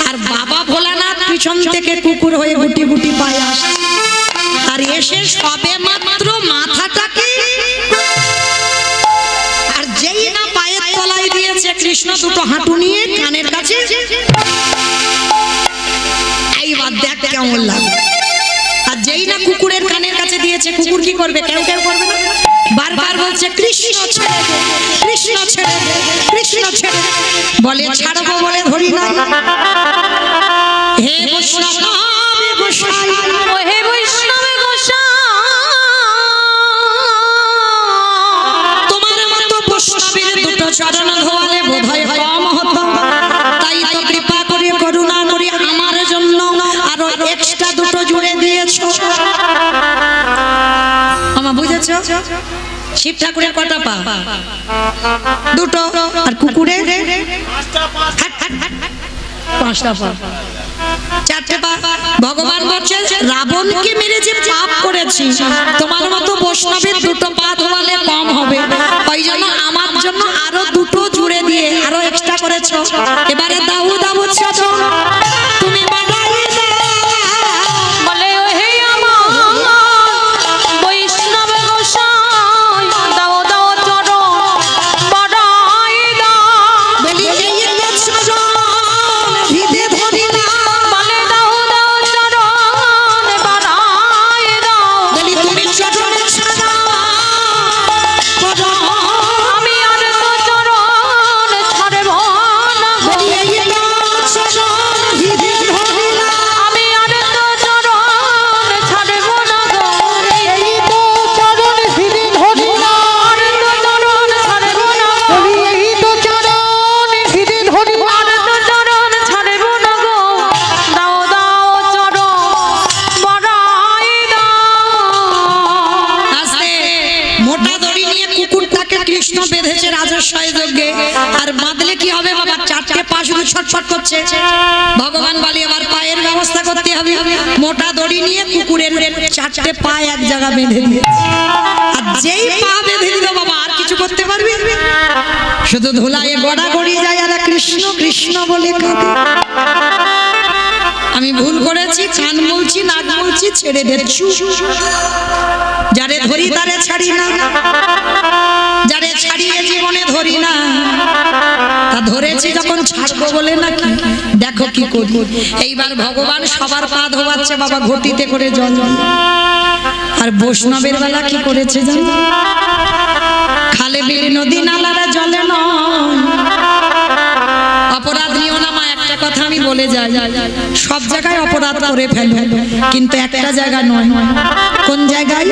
আর বাবা ভোলানাথ পিছন থেকে কুকুর হয়ে গুটি গুটি পায়ে আসছে। আর এসে সবে মাত্র মাথাটাকে, আর যেই না পায়ের তলায় দিয়েছে কৃষ্ণ দুটো হাঁটু নিয়ে কানের কাছে, এইবার দেখ কেমন লাগে। আর যেই না কুকুরের কানের কাছে দিয়েছে, কুকুর কি করবে, কেউ কেউ করবে না, বারবার বলছে কৃষ্ণ ছেড়ে দে, কৃষ্ণ ছেড়ে দে, কৃষ্ণ ছেড়ে দে। বলে ছাড়বো বলে ধরি না। হে বৈষ্ণব গোসাই, ও হে বৈষ্ণব গোসাই, তোমার মতো বৈষ্ণবের দুটো চরণ ধোয়ালে বোধহয় কম হতো, তাই তো কৃপা করে করুণা করে আমার জন্য আরো এক্সট্রা দুটো জুড়ে দিয়েছো। আমা বুঝেছো? শিব ঠাকুরের কটা পা? দুটো। আর কুকুরের পাঁচটা পা, চারটে পা। ভগবান বলছেন রাবণকে মেরে যে পাপ করেছি, তোমার মতো বৈষ্ণবের দুটো পা ধোয়ালে কম হবে, ওই জন্য আমার জন্য আরো দুটো জুড়ে দিয়ে আরো এক্সট্রা করেছো। এবারে দাও দাও চাচো, তুমি বাড়াই বলে ও হে আমার বৈষ্ণব গোসাই, দাও দাও চরণ বাড়াই দাও। বলি এই লক্ষ্মণ ভিদে ধরি না, বলে দাও দাও চরণ বাড়াই দাও। বলি তুমি চরণ ছাড়া আমি আর তো চরণ ছাড়ব না গো। বলি এই লক্ষ্মণ ভিদে ধরি না, আমি আর তো চরণ ছাড়ব না গো। এই তো চরণ ফিরে ধরি না, আর তো চরণ ছাড়ব না গো। বলি এই তো চরণ ফিরে ধরি না। আর তো চরণ ছাড়ব না গো। দাও দাও চরণ বাড়াই দাও। আস্তে মোটা দড়ি নিয়ে কুকুরটাকে কৃষ্ণ বেঁধেছে রাজস্বয় যজ্ঞে। আর বাঁধলে কি হবে বাবা, চারটে পা শুধু ছটফট করছে। ভগবান বলে এবার পায়ের ব্যবস্থা করতে হবে। মোটা দড়ি নিয়ে কুকুরের চারটে পা এক জায়গা বেঁধে দিয়েছে। আর যেই পা বেঁধে দিল বাবা, আর কিছু করতে পারবি? শুধু ধুলায় গড়া গড়িয়ে যায় আর কৃষ্ণ কৃষ্ণ বলে কাঁদে। আমি ভুল করেছি, কান বলছি, নাক বলছি, ছেড়ে দিচ্ছি। যারে ধরি তারে ছাড়ি না, যারে ছাড়িয়ে জীবনে ধরি না। তা ধরেছি যখন ছাড়বো বলে নাকি, দেখো কি করি। এইবার ভগবান সবার পা ধোয়াচ্ছে বাবা ঘটিতে করে জল। আর বৈষ্ণবের বেলা কি করেছে জানো? খালে বিলে নদী নালারা জলে নয়। অপরাধ নিও না মা, একটা কথা আমি বলে যাই, সব জায়গায় অপরাধ করে ফেলে, কিন্তু একটা জায়গা নয়। কোন জায়গায়?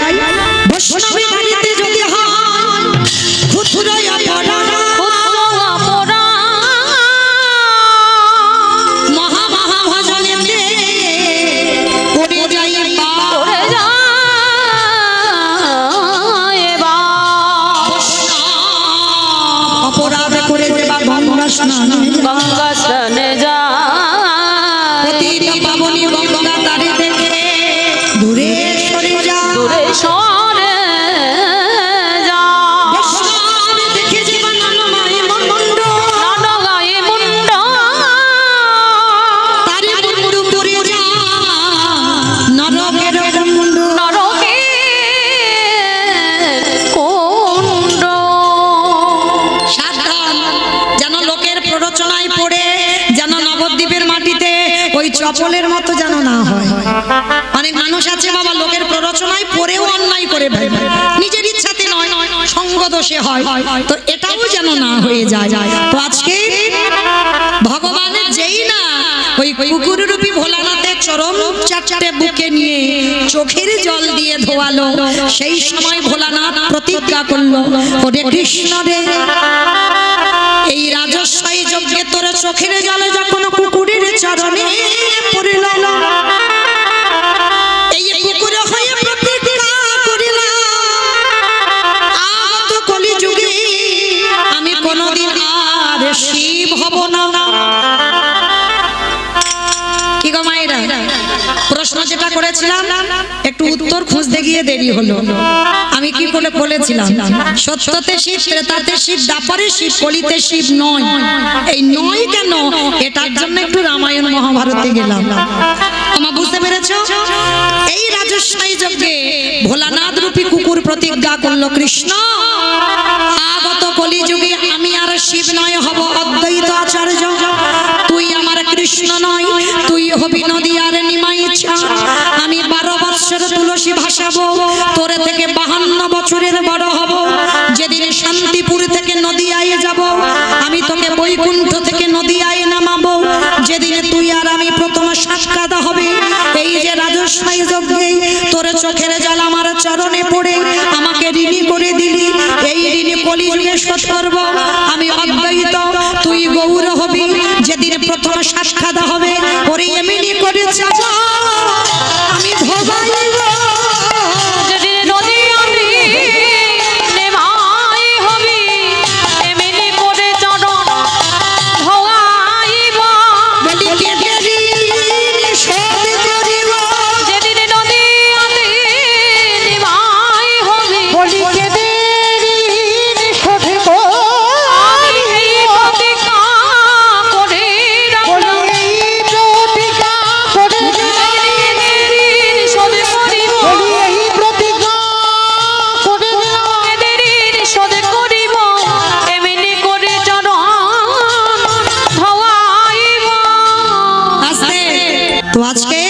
বৈষ্ণবের বাড়িতে যদি হয় ক্ষুদ্র অপরাধ, মহা মহা ভজনেতে পড়ে যাই পাপ। পড়ে যায় এবার। অপরাধ করে দেবা গঙ্গা স্নান, গঙ্গা স্নানে যায়। প্রতিটি পাবনী গঙ্গা তারে দেখে দূরে সরে যা। দূরে সরে যায়। বৈষ্ণব দেখে জীবন নবদ্বীপের মাটিতে ওই চপলের মতো যেন না হয়। অনেক মানুষ আছে বাবা লোকের প্ররোচনায় পড়েও অন্যায় করে ফেলে, নিজের ইচ্ছাতে নয়, সঙ্গ দোষে হয়। তো এটাও যেন না হয়ে যায়। তো আজকে ভগবানের যেই না ওই কুকুররূপী ভোলানাথের চরম চারটে বুকে নিয়ে চোখের জল দিয়ে ধোয়ালো, সেই সময় ভোলানাথ প্রতিজ্ঞা করলো, ওরে কৃষ্ণ রে, এই রাজস্বাই যজ্ঞে তোর চোখের জলে যখন কুকুরের চরণে পড়ল, এই কুকুর হয়ে প্রতিজ্ঞা করিলাম, আগত কলিযুগে আমি কোনদিন আর শিব হব না। কি গো মায়েরা, প্রশ্ন যেটা করেছিলাম একটু উত্তর খুঁজতে গিয়ে দেরি হলো। আমি কি করে বলেছিলাম, সত্যতে শিব, ত্রেতাতে শিব, দ্বাপরে শিব, কলিতে শিব নয়। এই নয় কেন, এটার জন্য একটু রামায়ণ মহাভারতে গেলাম। আমার বুঝতে পেরেছো? এই রাজস্বাই যজ্ঞে ভোলানাথ রূপী কুকুর প্রতিজ্ঞা করলো, কৃষ্ণ আগত কলিযুগে আমি আর শিব নয়, হব অদ্বৈত আচার্য। তুই আমার কৃষ্ণ নয়, তুই হবি নদিয়ার নিমাই ছাড়। আমি 12 বৎসর তুলসী ভাসাবো, তোরে থেকে 52 বছরের বড় হব। যেদিন শান্তিপুর থেকে নদিয়ায় যাব, আমি তোকে বৈকুণ্ঠ থেকে নদিয়ায় নামাবো। যেদিন তুই আর আমি প্রথম সাক্ষাৎ হবে, এই যে রাজস্বাই যজ্ঞে তোর চোখের জল আমার চরণে পড়ে আমাকে ঋণী করে দিলি, এই ঋণী কলিযুগে শোধ করব। আমি অদ্বৈত, তুই গৌর হবি। যেদিন প্রথম সাক্ষাৎ হবে, ওরে এমনি করে যাব আমি ভবাইব। যেদিন নদিয়াতে নেমাই হবি, এমনি করে চরণ ধোয়াইব। বলিতে দেরি শোধ করিব, যেদিন নদিয়াতে নেমাই হবি, বলিকে দেরি নিষেধ আমি এই প্রতিজ্ঞা করে রাখলাম। বলি এই প্রতিজ্ঞা করে এদের শোধ করিব, বলি এই প্রতিজ্ঞা করে দিলাম। এদের শোধ করিব, এমনি করে চরণ ধোয়াইব। আস্তে। তো আজকে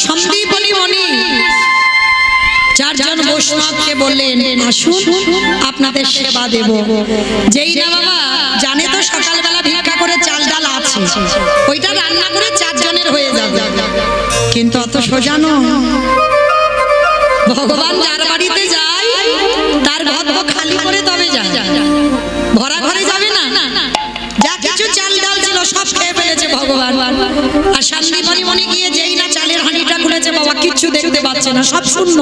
সন্দীপনী মণি 4 জন বৈষ্ণবকে বললেন, আসুন আপনাদের সেবা দেব। যেই না বাবা জানে তো সকালবেলা ভিক্ষা করে চাল ডাল আছে, ওইটা রান্না করে 4 জনের হয়ে যাবে। কিন্তু অত সোজা নয়। ভগবান যার বাড়িতে যায় তার ঘর খালি করে তবে যায়, ভরা ঘরে যাবে না। যা কিছু চাল ডাল ছিল সব খেয়ে ফেলেছে ভগবান। আর শান্তিমণি মণি গিয়ে যেই না চালের হাঁড়িটা খুলেছে, বাবা কিচ্ছু দেখতে পাচ্ছে না, সব শূন্য।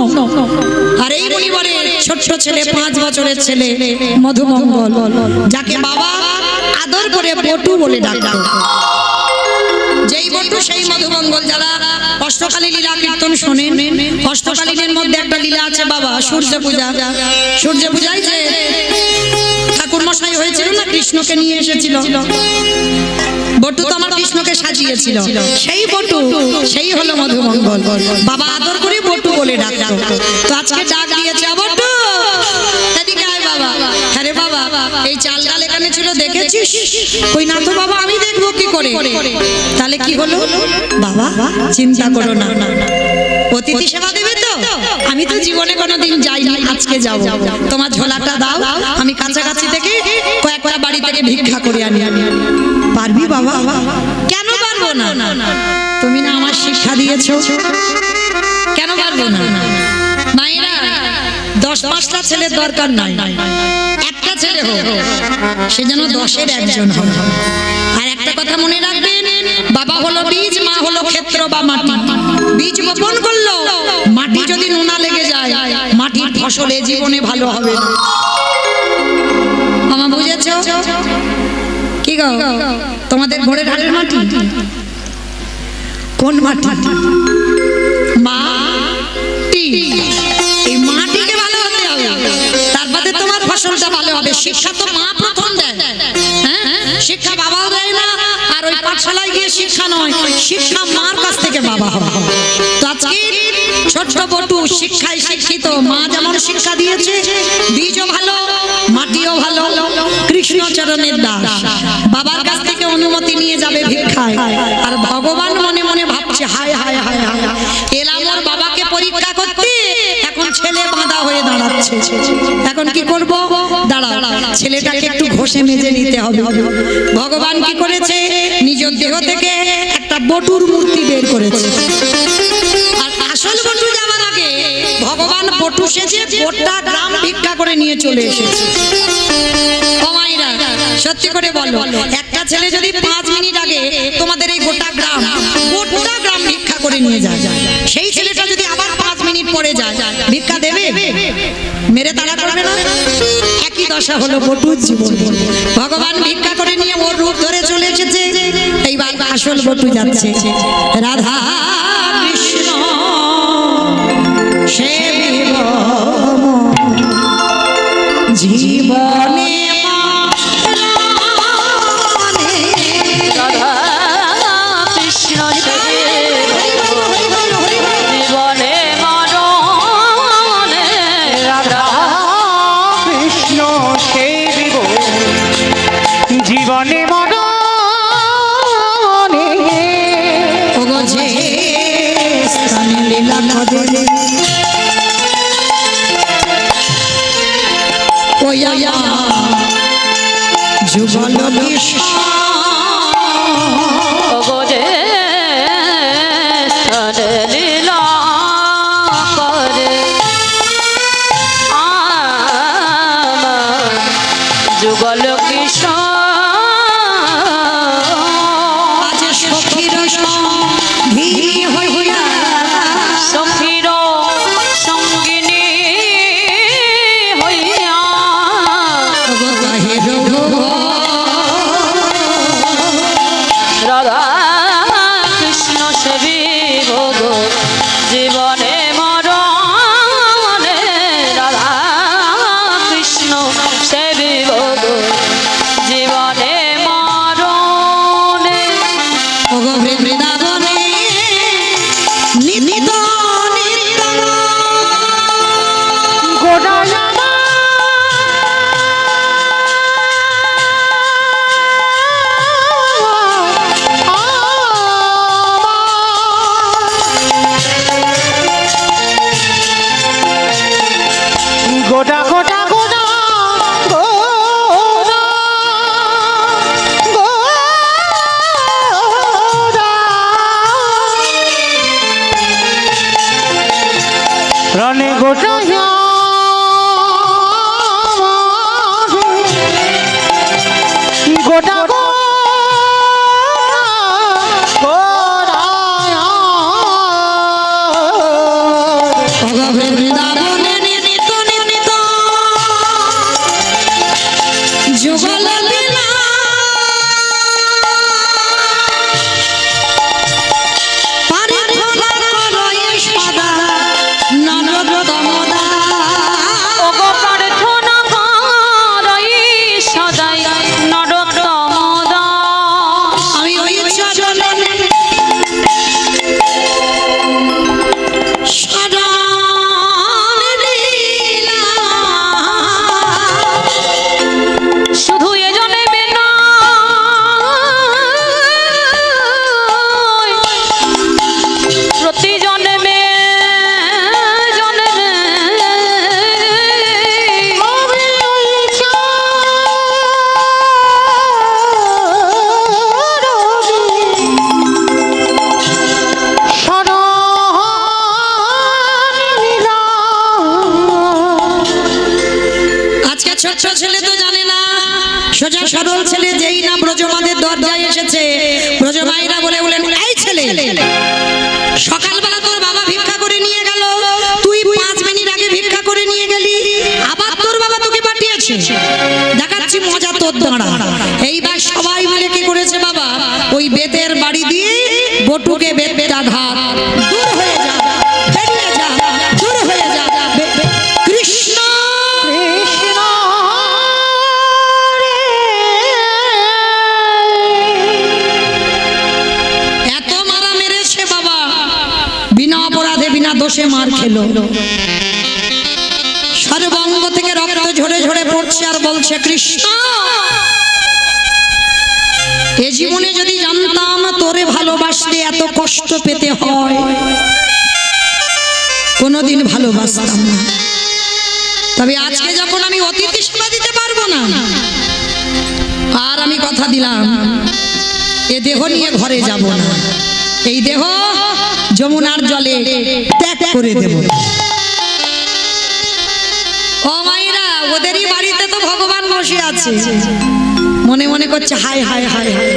আর এই মণিবরের ছোট্ট ছেলে, 5 বছরের ছেলে মধুমঙ্গল, যাকে বাবা আদর করে বটু বলে ডাকতো, যেই বটু সেই মধুমঙ্গল। যারা অষ্টকালী লীলা কীর্তন শোনেন, অষ্টকালীনের মধ্যে একটা লীলা আছে বাবা, সূর্য পূজা। সূর্য পূজায় যে ঠাকুর মশাই হয়েছিল না, কৃষ্ণকে নিয়ে এসেছিল, বটু তো আমার কৃষ্ণকে সাজিয়েছিল, সেই বটু সেই হলো মধুমঙ্গল। বাবা আদর করে বটু বলে ডাকতো। তো আজকে ডাক দিয়েছে, বটু এদিকে আয় বাবা। আরে বাবা এই চাল ডাল এখানে ছিল দেখেছিস? কই না তো বাবা, আমি দেখবো কি করে। তাহলে কি হলো? বাবা চিন্তা করো না, অতিথি সেবা দেবে তো? আমি তো জীবনে কোনোদিন যাইনি, আজকে যাব। তোমার ঝোলাটা দাও, আমি কাছাকাছি থেকে কয়েকটা বাড়ি থেকে ভিক্ষা করে আনি। পারবি বাবা? কেন পারবো না? তুমি না আমার শিক্ষা দিয়েছো, কেন পারবো না? মায়েরা 10-5টা ছেলের দরকার নাই, একটা ছেলে হোক, সে যেন 10-এর একজন হয়। আর একটা কথা মনে রাখবেন, বাবা হলো বীজ, মা হলো ক্ষেত্র বা মাটি। বীজ বপন করলো, মাটি যদি নোনা লেগে যায়, মাটির ফসলে জীবনে ভালো হবে না। মামা বুঝেছো? কি গো, তোমাদের ঘরের হাটের মাটি কোন মাটি? মাটি। এই মাটিকে ভালো হতে হবে, তারপরে তোমার ফসলটা ভালো হবে। শিক্ষা তো মা প্রথম দেয়, হ্যাঁ? শিক্ষা বাবাও দেয় না। আর ওই পাঠশালায় গিয়ে শিক্ষা নয়, শিক্ষা মার কাছ থেকে বাবা হবে। তো আজকে ছোট্ট বটু শিক্ষায় শিক্ষিত, মা যেমন শিক্ষা দিয়েছে, বীজও ভালো, মাটিও ভালো, কৃষ্ণচরণের দাস। বাবার কাছ থেকে অনুমতি নিয়ে যাবে ভিক্ষায়, আর ভগবান মনে মনে ভাবছে হায় হায় হায় হায়, এলাম ওর বাবাকে পরীক্ষা করতে, এখন ছেলে বাঁধা হয়ে দাঁড়াচ্ছে, এখন কি করব? দাঁড়াও, ছেলেটাকে একটু ঘষে মেজে নিতে হবে। ভগবান কি করেছে? নিজের দেহ থেকে একটা বটুর মূর্তি বের করেছে, আর আসল বটু যাওয়ার আগে ভগবান বটু সেজে গোটা গ্রাম ভিক্ষা করে নিয়ে চলে এসেছে। ও মায়েরা, সত্যি করে বলো, একটা ছেলে যদি 5 মিনিট আগে তোমাদের এই গোটা গ্রাম ভিক্ষা করে নিয়ে যায়, সেই ছেলেটা যদি আবার 5 মিনিট পরে যায়, ভিক্ষা দেবে? মেরে তাড়া করবে না? একই দশা হলো বটুর জীবন। ভগবান ভিক্ষা করে নিয়ে ওর রূপ ধরে চলে এসেছে, এইবার আসল বটু যাচ্ছে। রাধা কৃষ্ণ সেবিব জীবনে রাধা কৃষ্ণ জীবনে মরণে রাধা কৃষ্ণ সেবিব জীবনে মরণে। ওগো যে স্থানে লীলা কদলে ওই যুগল বিষ্ণ ওগো যে লীলা করে আমার যুগল কিশোর, আজ সখীর সঙ্গী হইয়া সখীর সঙ্গিনী হইয়া ওগো কাহে রঘুবর রাধা কৃষ্ণ সেবিব গো জীবনে মরণে রাধা কৃষ্ণ সেবিব গো জীবনে মরণে। ওগো বৃন্দাবনে নিত্য নিত্য গোড়ায়ামা গোটা গোটা গোটা গোটা গোটা রনে গোটা গোটা ওগো বৃন্দাবনে নিত্য নিত্য যুগল লীলা পারিধরা করয়ে সদা নরোত্তম দাস। ওগো প্রার্থনা করই সদাই নরোত্তম দাস। আমি ওই চরণে শরণ দিলাম। শুধু এ জন্মে নয়, প্রতি জন্মে জন্মে আজকে ছোট্ট ছেলে তো জানে না, সোজা সরল ছেলে যেই না ব্রজমাদের দরজায় এসেছে, ব্রজমাইরা বলে বলেন, এই ছেলে, সকালবেলা তোর বাবা ভিক্ষা করে নিয়ে গেল, তুই 5 মিনিট আগে ভিক্ষা করে নিয়ে গেলি, আবার তোর বাবা তোকে পাঠিয়েছে, দেখাচ্ছি মজা তোর দাঁড়া। এইবার সবাই মিলে কি করেছে বাবা, ওই বেতের বাড়ি দিয়ে বটুকে বেতটা ঘাত, দূর হয়ে যা, বেরিয়ে যা, দূর হয়ে যা, কৃষ্ণ কৃষ্ণ এত মারা মেরেছে বাবা, বিনা অপরাধে বিনা দোষে মার খেলো, সর্বাঙ্গ থেকে রক্ত ঝরে ঝরে পড়ছে, আর বলছে বলছে কৃষ্ণ এ জীবনে যদি জানতাম তোরে ভালোবাসতে এত কষ্ট পেতে হয় কোনোদিন ভালোবাসতাম না। তবে আজকে যখন আমি অতিথি সেবা দিতে পারবো না, আর আমি কথা দিলাম এ দেহ নিয়ে ঘরে যাব না, এই দেহ যমুনার জলে ত্যাগ করে দেব। ও মাইরা, ওদেরই বাড়িতে তো ভগবান বসে আছে, মনে মনে করছে হায় হায় হায় হায়,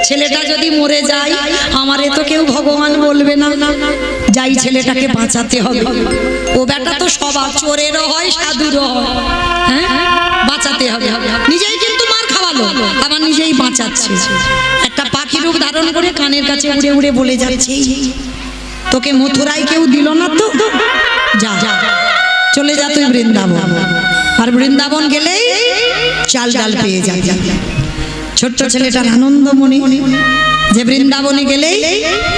ছেলেটা যদি মরে যায় আমারে তো কেউ ভগবান বলবে না, যাই ছেলেটাকে বাঁচাতে হবে। ও বেটা তো সবার, চোরেরও হয় সাধুরও হয়, হ্যাঁ বাঁচাতে হবে। নিজেই কিন্তু মার খাওয়ালো, আবার নিজেই বাঁচাচ্ছে। একটা পাখি রূপ ধারণ করে কানের কাছে উড়ে উড়ে বলে যাচ্ছে তোকে মথুরায় কেউ দিল না তো, যা চলে যা তুই বৃন্দাবন। আর বৃন্দাবন গেলেই চাল ডাল পেয়ে যাবে। ছোট্ট ছেলেটার আনন্দ মনে যে বৃন্দাবনে গেলেই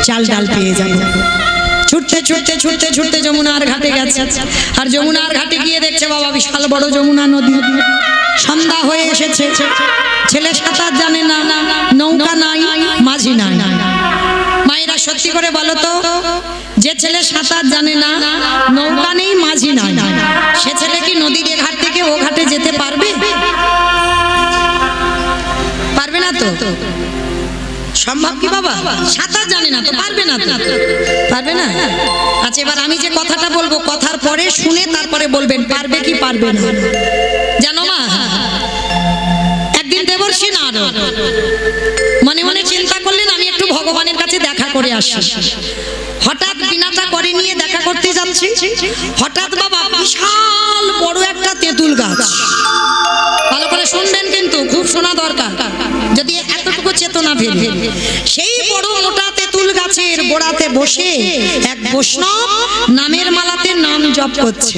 চাল ডাল পেয়ে যাবে। ছুটতে ছুটতে ছুটতে ছুটতে যমুনার ঘাটে গেছে। আর যমুনার ঘাটে গিয়ে দেখছে বাবা বিশাল বড় যমুনা নদী, সন্ধ্যা হয়ে এসেছে। ছেলে সাঁতার জানে না, নৌকা নাই, মাঝি নাই। মায়েরা সত্যি করে বলো তো, যে ছেলে সাঁতার জানে না, নৌকা নেই, মাঝি নাই, সে ছেলে কি নদীর এ ঘাট থেকে ও ঘাটে যেতে পারবে? পারবে না তো। সম্ভব কি বাবা? সাঁতার জানে না তো, পারবে না তো, পারবে না। আচ্ছা এবার আমি যে কথাটা বলবো, কথার পরে শুনে তারপরে বলবেন পারবে কি পারবে না। জানো মা, একদিন দেবর্ষী নারদ মনে মনে চিন্তা করলেন আমি একটু ভগবানের কাছে দেখা করে আসি। হঠাৎ বিনাটা করে নিয়ে দেখা করতে যাচ্ছি, হঠাৎ বাবা বিশাল বড় একটা তেঁতুল গাছ, ভালো করে শুনবেন কিন্তু, খুব শোনা দরকার যদি এতটুকু চেতনা ফেলে। সেই বড় মোটা তেঁতুল গাছের গোড়াতে বসে এক বৈষ্ণব নামের মালাতে নাম জপ করছে।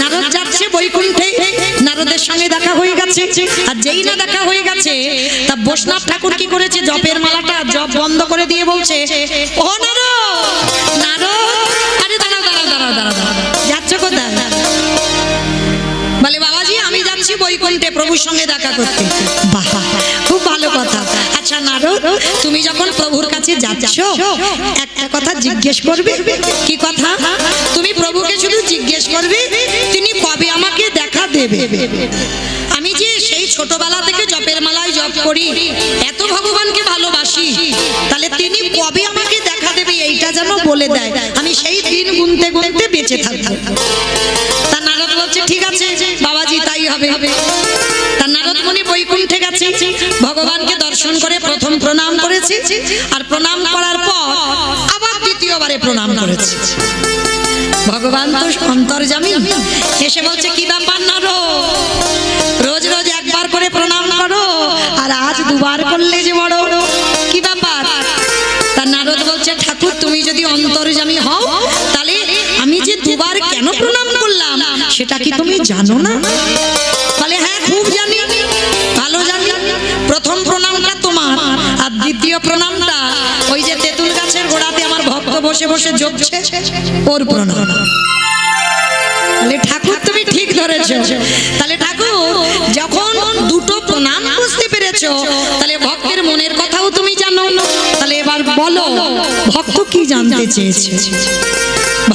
নারদ যাচ্ছে বৈকুণ্ঠে, নারদের সঙ্গে দেখা হয়ে গেছে। আর যেই না দেখা হয়ে গেছে, তা বৈষ্ণব ঠাকুর কি করেছে, জপের মালাটা জপ বন্ধ করে দিয়ে বলছে ও নারদ, নারদ, আরে দাঁড়াও দাঁড়াও দাঁড়াও দাঁড়াও, যাচ্ছ কোথায়? বলে বাবাজি আমি যাচ্ছি বৈকুণ্ঠে প্রভুর সঙ্গে দেখা করতে। বাহ, খুব ভালো কথা। আচ্ছা নারদ, তুমি যখন প্রভুর কাছে যাচ্ছ একটা কথা জিজ্ঞেস করবে। কি কথা? তুমি প্রভুকে শুধু জিজ্ঞেস করবে তিনি কবে আমাকে দেখা দেবে। আমি যে সেই ছোটবেলা থেকে জপের মালায় জপ করি, এত ভগবানকে ভালোবাসি, তাহলে তিনি কবে আমাকে দেখা দেবে এইটা যেন বলে দেয়, আমি সেই দিন গুনতে গুনতে বেঁচে থাকবো। তা নারদ বলছে ঠিক আছে বাবাজি তাই হবে। তা নারদ মুনি বৈকুণ্ঠে গেছে, ভগবানকে দর্শন করে প্রথম প্রণাম করেছে, আর প্রণাম করার পর আবার দ্বিতীয়বারে প্রণাম করেছে। ভগবান তো অন্তর্যামী, এসে বলছে কি ব্যাপার নারদ, রোজ রোজ একবার করে প্রণাম করো আর আজ দুবার করলে যে বড়, কি ব্যাপার? তা নারদ বলছে ঠাকুর তুমি যদি অন্তর্যামী হও তাহলে আমি যে দুবার কেন প্রণাম করলাম সেটা কি তুমি জানো না? বলে হ্যাঁ খুব জানি, ভালো জানি। প্রথম প্রণামটা তোমার, আর দ্বিতীয় প্রণামটা ওই যে তেঁতুল গাছের গোড়াতে আমার ভক্ত বসে বসে জপছে ওর প্রণাম। বলে ঠাকুর তুমি ঠিক ধরেছো। তাহলে ঠাকুর যখন দুটো প্রণাম বুঝতে পেরেছো, তাহলে ভক্তের মনের কথাও তুমি জানো। তাহলে এবার বলো ভক্ত কি জানতে চেয়েছে।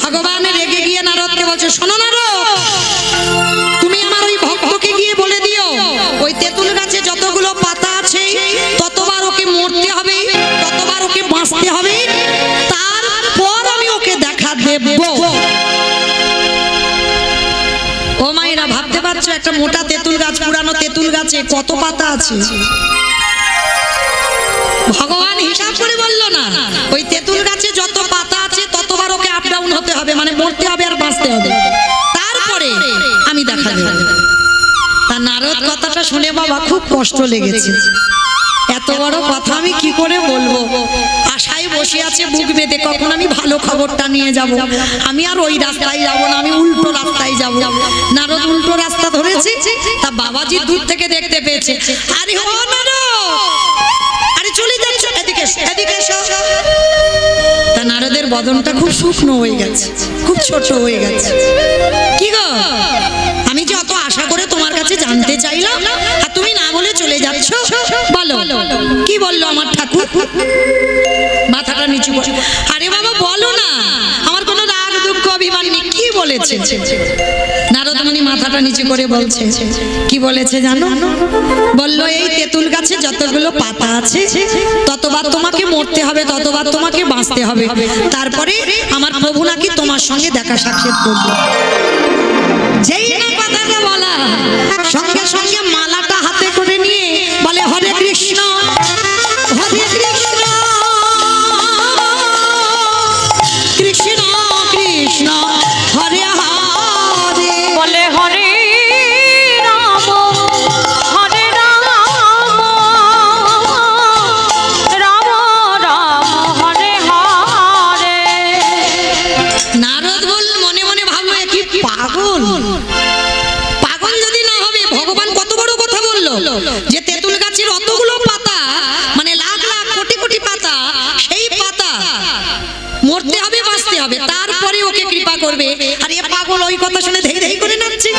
ভগবান রেগে গিয়ে নারদকে বলছে শোনো নারদ, তুমি আমার ওই ভক্তকে গিয়ে বলে দিও ওই তেঁতুল গাছে যতগুলো পাতা আছে ততবার ওকে মরতে হবে, ততবার ওকে বাঁচতে হবে, তারপর আমি ওকে দেখা দেব। ও মায়েরা ভাবতে পারছো একটা মোটা তেঁতুল গাছ, পুরানো তেঁতুল গাছে কত পাতা আছে? ভগবান হিসাব করে বললো না ওই তেঁতুল গাছে যত পাতা আছে ততবার ওকে আপ ডাউন হতে হবে, মানে মরতে হবে আর বাঁচতে হবে, তারপরে আমি দেখা দেব। তা নারদ কথাটা শুনে বাবা খুব কষ্ট লেগেছে। এত বড় কথা আমি কি করে বলবো, আশায় বসে আছে বুক বেঁধে কখন আমি ভালো খবরটা নিয়ে যাব। আমি আর ওই রাস্তায় যাব না, আমি উল্টো রাস্তায় যাব। নারদ উল্টো রাস্তা ধরেছে, তা বাবাজি দূর থেকে দেখতে পেয়েছে। আরে ও নারদ, আরে চলে যাচ্ছ, এদিকে এদিকে এসো। তা নারদের বদনটা খুব শুকনো হয়ে গেছে, খুব ছোট হয়ে গেছে। কি গো, আমি যে অত আশা করে তোমার কাছে জানতে চাইলাম আর তুমি না বলে চলে যাচ্ছ। বলো কি বললো আমার ঠাকুর? মাথাটা নিচু করে, আরে বাবা বলো না, আমার কোনো রাগ দুঃখ অভিমান নেই, কি বলেছে? নারদমণি মাথাটা নিচু করে বলছে, কি বলেছে জানো? বলল এই তেঁতুল গাছে যতগুলো পাতা আছে ততবার তোমাকে মরতে হবে, ততবার তোমাকে বাঁচতে হবে, তারপরে আমার প্রভু নাকি তোমার সঙ্গে দেখা সাক্ষাৎ করবে। যেই না কথাটা বলা, সঙ্গে সঙ্গে মালাটা হাতে করে নিয়ে বলে হরে কৃষ্ণ হরে কৃষ্ণ কৃষ্ণ কৃষ্ণ হরে হরে, বলে হরে রাম হরে রাম রাম রাম হরে হরে। নারদ বল মনে মনে ভাবলো এ কি পাগল, পাগল যদি না হবে ভগবান কত বড় কথা বললো যে তেঁতুল গাছের অতগুলো পাতা, মানে লাখ লাখ কোটি কোটি পাতা, সেই পাতা মরতে হবে বাঁচতে হবে, তারপরে ওকে কৃপা করবে। আর এ পাগল ওই কথা শুনে ধেই ধেই করে নাচছে,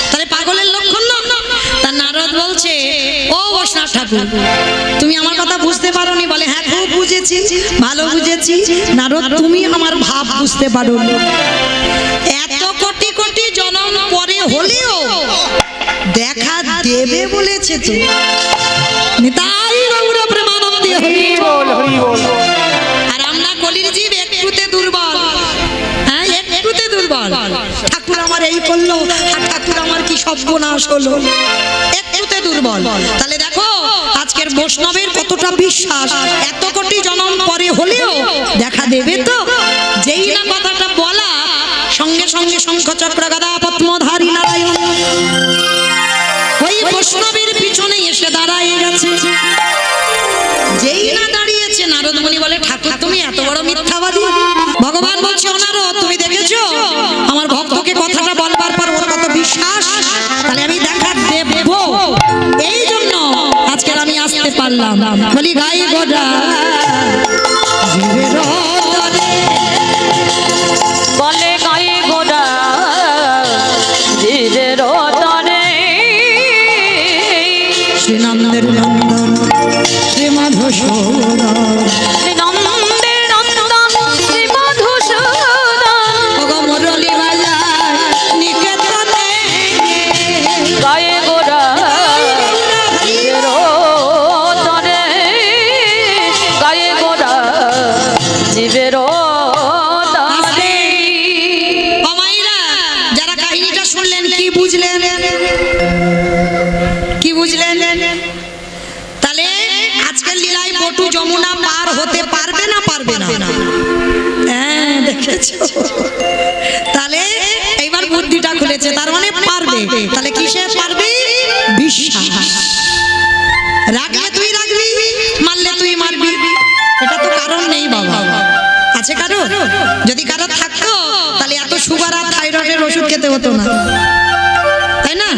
তাহলে পাগলের লক্ষণ না? তার নারদ বলছে, ও বৈষ্ণব ঠাকুর তুমি আমার কথা বুঝতে পারোনি? বলে হ্যাঁ খুব বুঝেছি, ভালো বুঝেছি। নারদ তুমি আমার ভাব বুঝতে পারো, এত কোটি কোটি জন্ম পরে হলেও দেখা দেবে বলেছে তো। নিতাই গৌর প্রেমানন্দে হরি বল হরি বল। আর আমরা কলির জীব একটুতে দুর্বল, হ্যাঁ একটুতে দুর্বল। ঠাকুর আমার এই করলো, আর ঠাকুর আমার কি সর্বনাশ হলো, একটুতে দুর্বল। তাহলে দেখো আজকের বৈষ্ণবের কতটা বিশ্বাস, এত কোটি জন্ম পরে হলেও দেখা দেবে তো। যেই না কথাটা বলা, সঙ্গে সঙ্গে শঙ্খ চক্র গদা পদ্মধারী নারায়ণ ওই বৈষ্ণবের পিছনে এসে দাঁড়ায় গেছে। যেই না দাঁড়িয়েছে, নারদমণি বলে ঠাকুর তুমি এত বড় মিথ্যাবাদী। ভগবান বলছে ও নারদ তুমি দেখেছো আমার ভক্তকে কথাটা বলবার পর ওর কত বিশ্বাস, তাহলে আমি দেখা দেব, এই জন্য আজকে আমি আসতে পারলাম। বলি গাই গোডা জীবের তরে, বলে গায়ে গোড়া জীবের তরে, শ্রীনন্দের নন্দন শ্রী মধুসূদন, নন্দের নন্দন শ্রী মধুসূদন, ওগো মুরলী বাজায় নিকেতনে, গায়ে গোড়া জীবের তরে, গায়ে গোড়া জীবের তরে। ও মাইরা, যারা কাহিনীটা শুনলেন কি বুঝলেন? কি বুঝলেন? তাহলে আজকের লীলায় বটু যমুনা পার হতে পারবে না পারবে না? হ্যাঁ দেখেছো, তাহলে এইবার বুদ্ধিটা খুলেছে, তার মানে পারবে। তাহলে কিসে পারবে? বিশ্বাস। রাগলে তুই রাগবি, মারলে তুই মারবি, এটা তো কারণ নেই বাবা, আছে কারো? যদি কারো থাকতো তাহলে এত সুগার আর থাইরয়েডের ওষুধ খেতে হতো না, তাই না?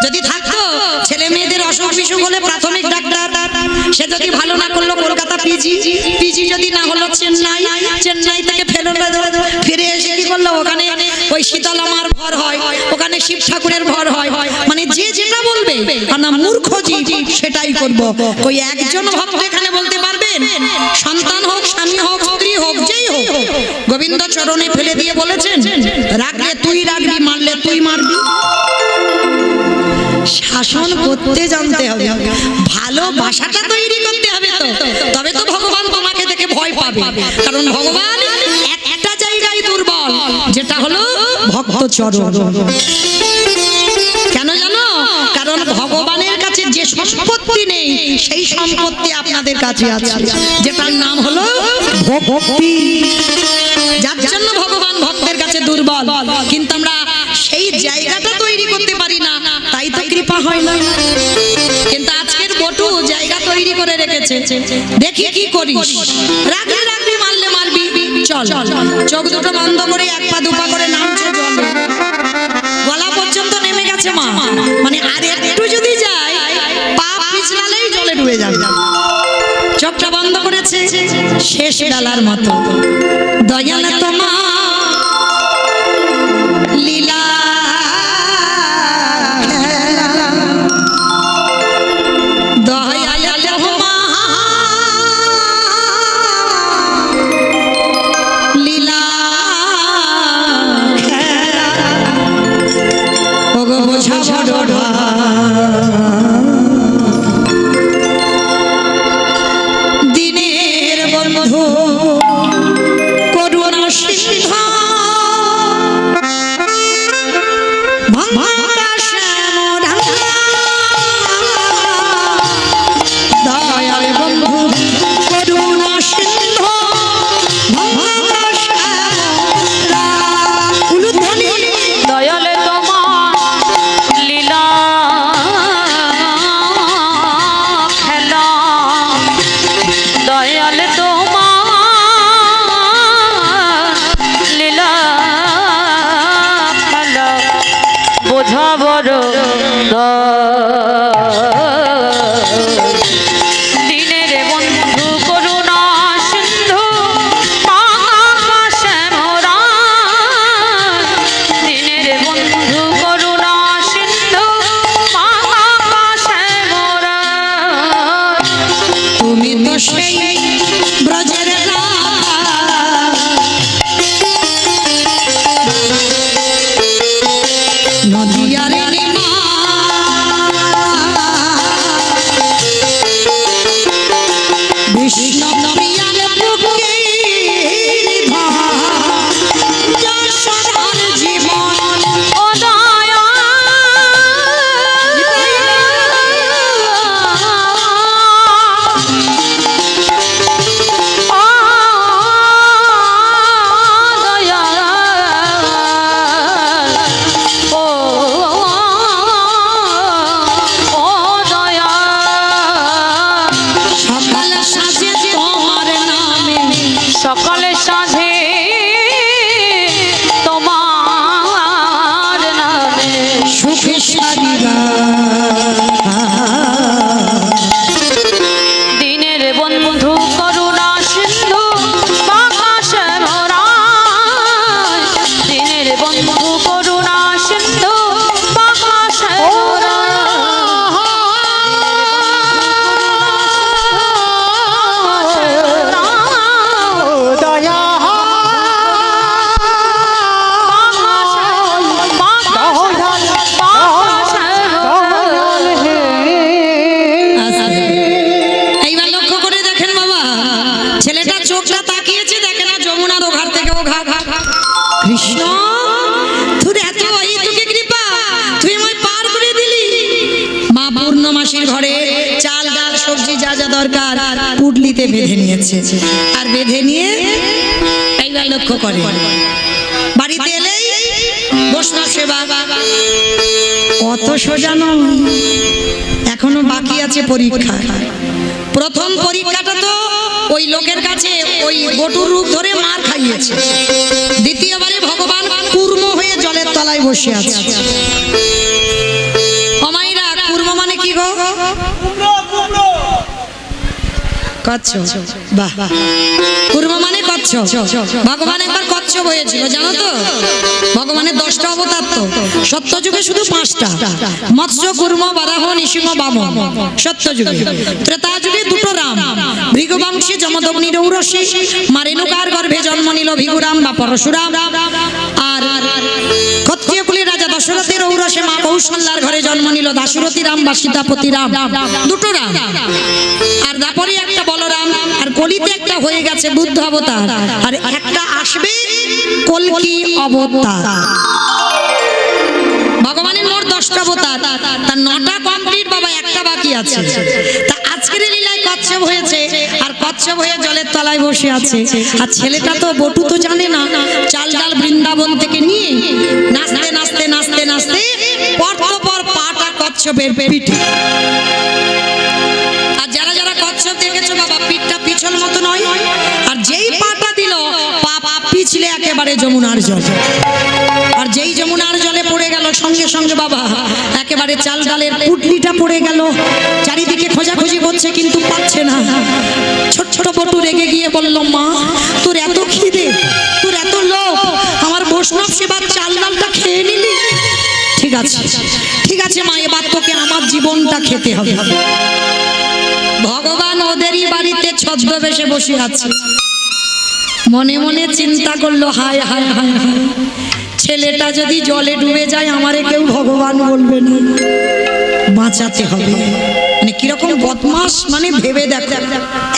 যদি থাকতো ছেলে মেয়েদের অসুখ বিসুখ হলে প্রাথমিক ডাক্তার, সে যদি ভালো না করলো কলকাতা পিজি, পিজি যদি না হলো চেন্নাই, চেন্নাই থেকে ফিরে এসে কি করলো ওখানে ওই শীতলামার ভর হয়, ওখানে শিব ঠাকুরের ভর হয়, মানে যে যেটা বলবে আর না মূর্খ জীব সেটাই করব। ওই একজন ভক্ত এখানে বলতে পারবেন, সন্তান হোক স্বামী হোক স্ত্রী হোক যেই হোক, গোবিন্দ চরণে ফেলে দিয়ে বলেছেন রাগলে তুই রাগবি, মারলে তুই মারবি। শাসন করতে জানতে হবে, ভালোবাসাটা তৈরি করতে হবে, তো তবে তো ভগবান তোমাকে দেখে ভয় পাবে। কারণ ভগবান একটা জায়গায় দুর্বল, যেটা হলো ভক্ত চরণ। কেন জানো? কারণ ভগবানের কাছে যে সম্পত্তি নেই সেই সম্পত্তি আপনাদের কাছে আছে, যেটার নাম হলো ভক্তি। যার জন্য ভগবান ভক্তের কাছে দুর্বল, কিন্তু আমরা সেই জায়গাটা তৈরি করতে পারি না, তাই তো কৃপা হয় না। কিন্তু আজকের বটু জায়গা তৈরি করে রেখেছে, দেখি কি করিস, রাগলে রাগবি, মারলে মারবি, চল। চোখ দুটো বন্ধ করে এক পা দুপা করে নামছে জলে, গলা পর্যন্ত নেমে গেছে মা, মানে আর একটু যদি যায় পা পিছলালেই জলে ডুবে যাবে। চোখটা বন্ধ করেছে শেষ বেলার মতো। দয়াল তোমার লীলা সেই ব্রজের রাধা। নদিয়ার নিমা বিষ্ণু প্রিয়ার বুকে যশোদার জীবন ও দয়া ও দয়া ও দয়া সকাল সাজে তোমার নামে সকালে সাঁঝে তোমার নামে সুখে সারিবা দিনের বন্ধু করুণা সিন্ধু বাতাসে ভরায় দিনের বন্ধু করুণা সিন্ধু বাতাসে দয়া এইবার লক্ষ্য করে দেখেন বাবা, ছেলেটা চোখটা তাকিয়েছে, দেখে না যমুনার ও ঘাট থেকে ও ঘা ঘা ঘা। কৃষ্ণ তোর এত এই তোকে কৃপা, তুই আমায় পার করে দিলি। মা পূর্ণমাসীর ঘরে চাল ডাল সবজি যা যা দরকার পুটলিতে বেঁধে নিয়েছে, আর বেঁধে নিয়ে এইবার লক্ষ্য করে বাড়িতে এলেই বৈষ্ণব সেবা। অত সোজা নয়, এখনো বাকি আছে পরীক্ষা। প্রথম পরীক্ষাটা তো ওই লোকের কাছে ওই বটুর রূপ ধরে মার খাইয়েছে, দ্বিতীয়বারে ভগবান কুর্ম হয়ে জলের তলায় বসে আছে। অমাইরা কুর্ম মানে কি গো? কচ্ছপ। বাহ, কুর্ম মানে কচ্ছপ। ভগবান একবার কচ্ছপ হয়েছিল জানো তো? ভগবানের 10টা অবতার তো, সত্যযুগে শুধু 5টা, মৎস্য কুর্ম বারাহ নৃসিংহ বামন সত্যযুগে। ত্রেতা যুগে 2টো রাম, ভৃগুবংশী যমদগ্নি রৌরসী, মা রেণুকার গর্ভে জন্ম নিল ভিগুরাম বা পরশুরাম। আর ক্ষত্রিয় কুলের রাজা দশরথের ঔরসে মা কৌশল্যার ঘরে জন্ম নিল দাশরথী রাম বা সীতাপতি রাম, 2টো রাম। আর তারপরে একটা বলরাম, আর কলিতে একটা হয়ে গেছে বুদ্ধ অবতার, আর একটা আসবে কলকি অবতার। ভগবানের মোট 10টা অবতার, তার 9টা কমপ্লিট বাবা, একটা বাকি আছে। তা আজকের লীলায় কচ্ছপ হয়েছে, আর কচ্ছপ হয়ে জলের তলায় বসে আছে। আর ছেলেটা তো বটু তো জানে না, চাল ডাল বৃন্দাবন থেকে নিয়ে নাচতে নাচতে নাচতে নাচতে পর পাটা কচ্ছপের পিঠে। আর যারা যারা কচ্ছপ দেখেছো বাবা, পিঠটা পিছল মতো নয়, আর যেই পাটা দিল পা পিছলে একেবারে যমুনার জল। আর যেই যমুনার জলে পড়ে গেল সঙ্গে সঙ্গে বাবা একেবারে চাল ডালের পুটলিটা পড়ে গেল। চারিদিকে খোঁজাখুঁজি করছে কিন্তু পাচ্ছে না। ছোট ছোট বটু রেগে গিয়ে বলল, মা তোর এত খিদে, তোর এত লোভ, আমার বৈষ্ণব সেবার চাল ডালটা খেয়ে নিলি। ঠিক আছে ঠিক আছে মা, এবার তোকে আমার জীবনটা খেতে হবে। ভগবান ওদেরই বাড়িতে ছদ্মবেশে বসে আছে, মনে মনে চিন্তা করলো, হায় হায় হায় হায়, ছেলেটা যদি জলে ডুবে যায় আমারে কেউ ভগবান বলবে না, বাঁচাতে হবে। মানে কিরকম বদমাস, মানে ভেবে দেখো,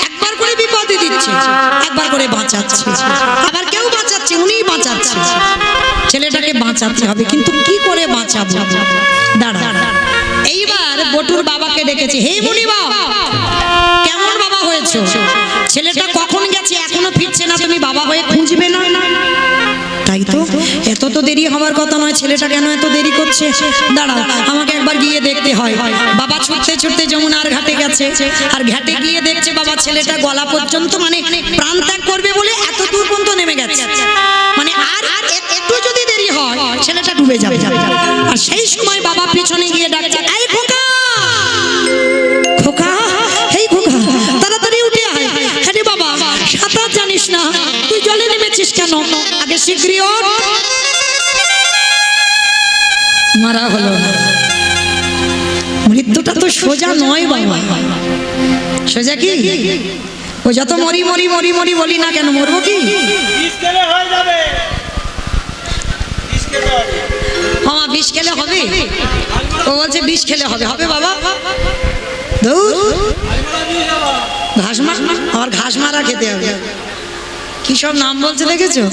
একবার করে বিপদে দিচ্ছে, একবার করে বাঁচাচ্ছে, আবার কেউ বাঁচাচ্ছে, উনিই বাঁচাচ্ছে। ছেলেটাকে বাঁচাতে হবে, কিন্তু কি করে বাঁচাবো? দাঁড়া, এইবার বটুর বাবাকে ডেকেছে, হে মুনি বাবা, কেমন বাবা হয়েছো? ছেলেটা কখন গেছে এখনো ফিরছে না, তুমি বাবা হয়ে খুঁজবে না? তাই তো, এত তো দেরি হওয়ার কথা নয়, ছেলেটা কেন এত দেরি করছে? দাঁড়া, আমাকে একবার গিয়ে দেখতে হয়। বাবা ছুটতে ছুটতে যমুনার ঘাটে গেছে, আর ঘাটে গিয়ে দেখছে বাবা ছেলেটা গলা পর্যন্ত, মানে প্রাণ ত্যাগ করবে বলে এত দূর পর্যন্ত নেমে গেছে। মানে আর একটু যদি দেরি হয় ছেলেটা ডুবে যাবে। আর সেই সময় বাবা পিছনে গিয়ে ডাকছে, এই খোকা, খোকা, এই খোকা, তাড়াতাড়ি উঠে আয়। আরে বাবা, সাঁতার জানিস না, তুই জলে নেমেছিস কেন? আগে শীঘ্রই ওঠ। মারা হলো না। মৃত্যুটা তো সোজা নয় বাবা, সোজা কি ও যত মরি মরি মরি মরি বলি না কেন, মরবো কি? আমার বিষ খেলে হবে? ও বলছে বিষ খেলে হবে। হবে বাবা, ঘাস মারা, আমার ঘাস মারা খেতে হবে। কি সব নাম বলছে দেখেছো?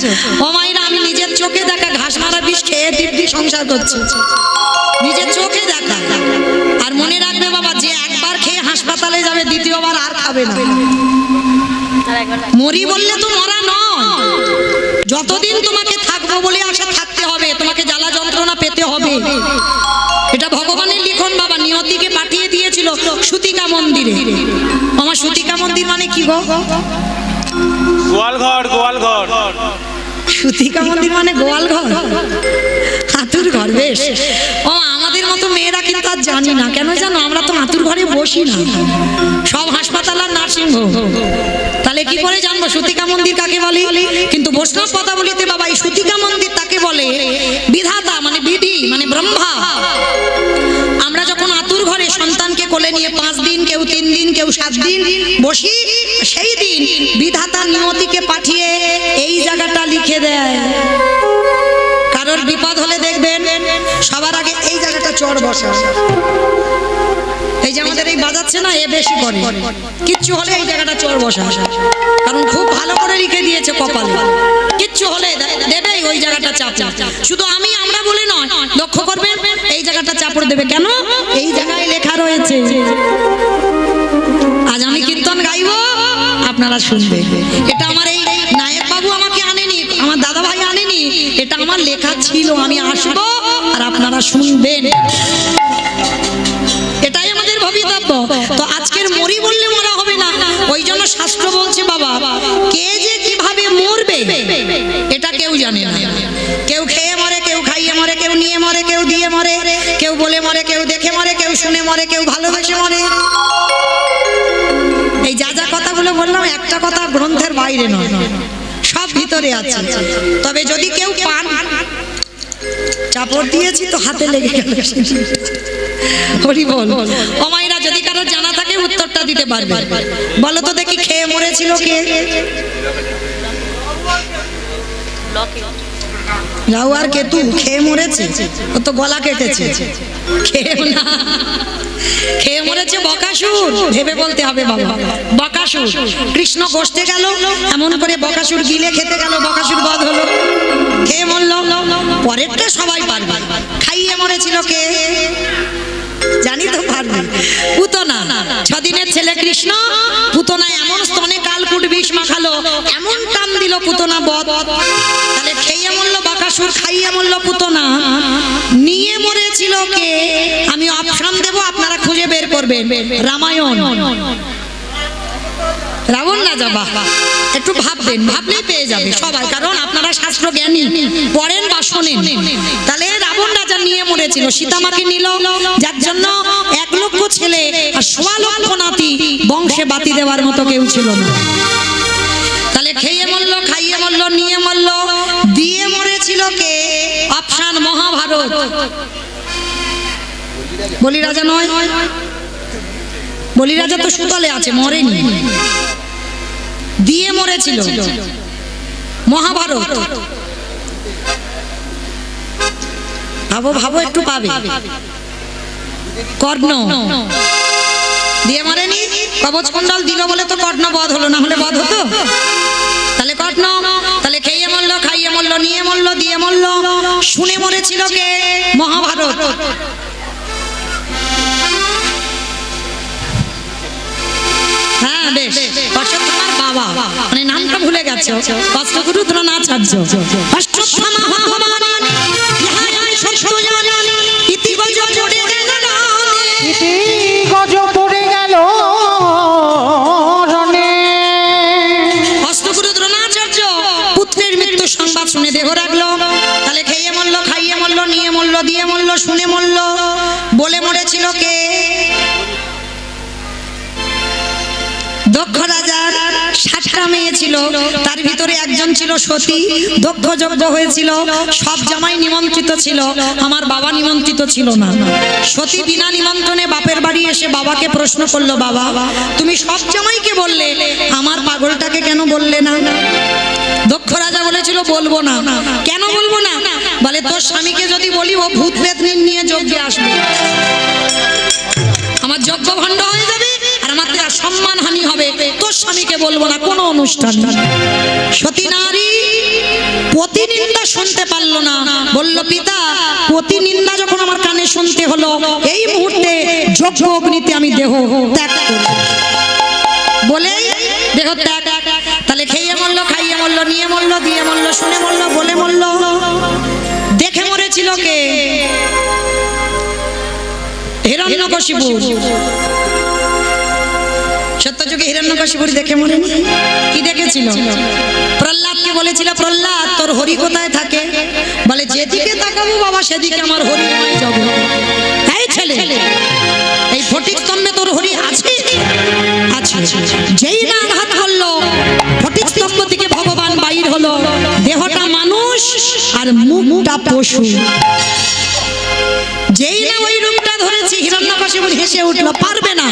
ও মায়েরা, আমি নিজের চোখে দেখা ঘাস মারা বিষ খেয়ে দিব্যি সংসার করছি, নিজের চোখে দেখা। আর মনে রাখবে বাবা, যে একবার খেয়ে হাসপাতালে যাবে, দ্বিতীয়বার আর খাবে না। মরি বললে তো মরা নয়, যতদিন তোমাকে থাকবো বলে আশা থাকতে হবে, তোমাকে জ্বালা যন্ত্রণা পেতে হবে। এটা ভগবানের লিখন বাবা, নিয়তিকে পাঠিয়ে দিয়েছিল সুতিকা মন্দিরে। আমার সুতিকা মন্দির মানে কি গো? গোয়ালঘর, গোয়ালঘর। সুতিকা মন্দির মানে গোয়ালঘর, আতুর ঘর। বেশ, ও আমাদের মতো মেয়েরা কিন্তু আর জানি না। কেন জানো? আমরা তো আতুর ঘরে বসি না, সব হাসপাতাল আর নার্সিংহোম। তাহলে কি করে জানবো সুতিকা মন্দির কাকে বলে? কিন্তু বৈষ্ণব পদাবলিতে বাবা এই সুতিকা মন্দির তাকে বলে বিধাতা, মানে বিধি, মানে ব্রহ্মা। আমরা যখন আতুর ঘরে সন্তানকে কোলে নিয়ে 5 দিন, কেউ 3 দিন, কেউ 7 দিন বসি, সেই দিন বিধাতা নিয়তিকে পাঠিয়ে এই জায়গাটা লিখে দেয়। কারোর বিপদ হলে দেখবেন সবার আগে এই জায়গাটা চড় বসা। এই যে আমাদের এই বাজাচ্ছে না, এ বেশি করে, কিচ্ছু হলে এই জায়গাটা চড় বসা, কারণ খুব ভালো করে লিখে দিয়েছে কপালে। কিচ্ছু হলে দেবে ওই জায়গাটা চাপ। শুধু আমরা বলে নয়, লক্ষ্য করবেন এই জায়গাটা চাপড় দেবে। কেন? এই জায়গায় লেখা রয়েছে। আজ আমি কীর্তন গাইব, আপনারা শুনবেন। এটা আমার এই নায়ক বাবু আমাকে আনেনি, আমার দাদা ভাই আনেনি, এটা আমার লেখা ছিল। আমি আসবো আর আপনারা শুনবেন, এটাই আমাদের ভবিতব্য। তো আজকের মরি বললে মরা হবে না, ওই জন্য শাস্ত্র বলছে বাবা, কে যে কিভাবে মরবে এটা কেউ জানে না। কেউ খেয়ে মরে, কেউ খাইয়ে মরে, কেউ নিয়ে মরে, কেউ দিয়ে মরে, কেউ বলে মরে, কেউ দেখে মরে, কেউ শুনে মরে, কেউ ভালোবেসে মরে। এই যা যা কথাগুলো বললাম, একটা কথা গ্রন্থের বাইরে নয়, সব ভিতরে আছে। তবে যদি কেউ পান, চাপড় দিয়েছি তো হাতে লেগে গেল। হরি বল। ও মায়েরা, যদি কারো জানা থাকে উত্তরটা দিতে পারবে। বলো তো দেখি, খেয়ে মরেছিল কে? রাহু আর কেতু খেয়ে মরেছে, ও তো গলা কেটেছে। খেয়ে না, খেয়ে মরেছে বকাসুর। ভেবে বলতে হবে বাবা, বকাসুর। কৃষ্ণ গোষ্ঠে গেল, এমন করে বকাসুর গিলে খেতে গেল, বকাসুর বধ হলো, খেয়ে মরল। পরেরটা সবাই পারবে। খাইয়ে মরেছিল কে? জানি তো পারবে, পুতনা। 6 দিনের ছেলে কৃষ্ণ, পুতনা এমন স্তনে কালকুট বিষ মাখালো, এমন টান দিল পুতনা বধ। তাহলে খেয়ে মরল বকাসুর, খাইয়ে মরল পুতনা। নিয়ে মরেছিল কে? আমি অপশন দেব, আপনারা খুঁজে বের করবেন। রামায়ণ, রাবণ রাজা। বাহ, একটু ভাববেন, ভাবলেই পেয়ে যাবে সবাই, কারণ আপনারা শাস্ত্র জ্ঞানী, পড়েন বা শোনেন। তাহলে রাবণ রাজা নিয়ে মরেছিল, সীতামাকে নিল, যার জন্য 1 লক্ষ ছেলে আর 1.25 লক্ষ নাতি, বংশে বাতি দেওয়ার মতো কেউ ছিল না। তাহলে খেয়ে মরল, খাইয়ে মরল, নিয়ে মরল, দিয়ে মরেছিল কে? অপশন মহাভারত। বলি রাজা নয়, বলি রাজা তো সুতলে আছে, মরেনি, দিয়ে মরেছিল। মহাভারত। ভাবো ভাবো, একটু পাবে। কর্ণ দিয়ে মরেনি, কবচ কুণ্ডল দিল বলে তো কর্ণ বধ হলো, না হলে বধ হতো? তাহলে কর্ণ। তাহলে খেয়ে মরল, খাইয়ে মরল, নিয়ে মরল, দিয়ে মরল। শুনে মরেছিল কে? মহাভারত। হ্যাঁ বেশ, অশ্বত্থামার বাবা, মানে নামটা ভুলে গেছো, কষ্টগুরু দ্রোণাচার্য। অশ্বত্থামা মহামানী, ইহাই সত্য জানি, ইতি গজ পড়ে গেল রণে। ইতি গজ পড়ে গেল রণে। অষ্টগুরু দ্রোণাচার্য পুত্রের মৃত্যু সংবাদ শুনে দেহ রাখলো। তাহলে খেয়ে মরল, খাইয়ে মরল, নিয়ে মরল, দিয়ে মরল, শুনে মরল। বলে মরেছিল কে? দক্ষ রাজার 7টা মেয়ে ছিল, তার ভিতরে একজন ছিল সতী, দক্ষ যজ্ঞ হয়েছিল, সব জামাই নিমন্ত্রিত ছিল, আমার বাবা নিমন্ত্রিত ছিল না। সতী বিনা নিমন্ত্রণে বাপের বাড়ি এসে বাবাকে প্রশ্ন করলো, বাবা তুমি সব জামাইকে বললে, আমার পাগলটাকে কেন বললে না? দক্ষ রাজা বলেছিল বলবো না। কেন বলবো না? বলে তোর স্বামীকে যদি বলি ও ভূত প্রেত নিয়ে যজ্ঞে আসবে, আমার যজ্ঞ ভণ্ড হয়ে যাবে আর আমার সম্মান হানি হবে, তোর স্বামীকে বলবো না কোনো অনুষ্ঠান। সতী নারী প্রতিনিন্দা শুনতে পারলো না, বলল পিতা প্রতিনিন্দা যখন আমার কানে শুনতে হলো, এই মুহূর্তে যজ্ঞ অগ্নিতে আমি দেহ ত্যাগ করব। বলে দেহ ত্যাগ, তাহলে খেয়ে মরলো, খাইয়ে মরলো, নিয়ে মরলো, দিয়ে মরলো, শুনে মরলো, বলে মরলো। দেখে মরেছিল কে? হিরণ্যকশিপু। সত্যযুগে হিরণ্যকশিপুর দেখে মরে কি দেখেছিল? প্রহ্লাদকে বলেছিল, প্রহ্লাদ তোর হরি কোথায় থাকে? বলে যেদিকে তাকাবো বাবা সেদিকে আমার হরিময় জগৎ। তাই ছেলে এই ফটিক স্তম্ভে তোর হরি আছে? আছে। যেই না আঘাত করলো, ফটিক স্তম্ভ থেকে ভগবান বাইর হলো, দেহটা মানুষ আর মুখটা পশু। যেই না ওই রূপটা ধরেছি, হিরণ্যকশিপু হেসে উঠলো, পারবে না,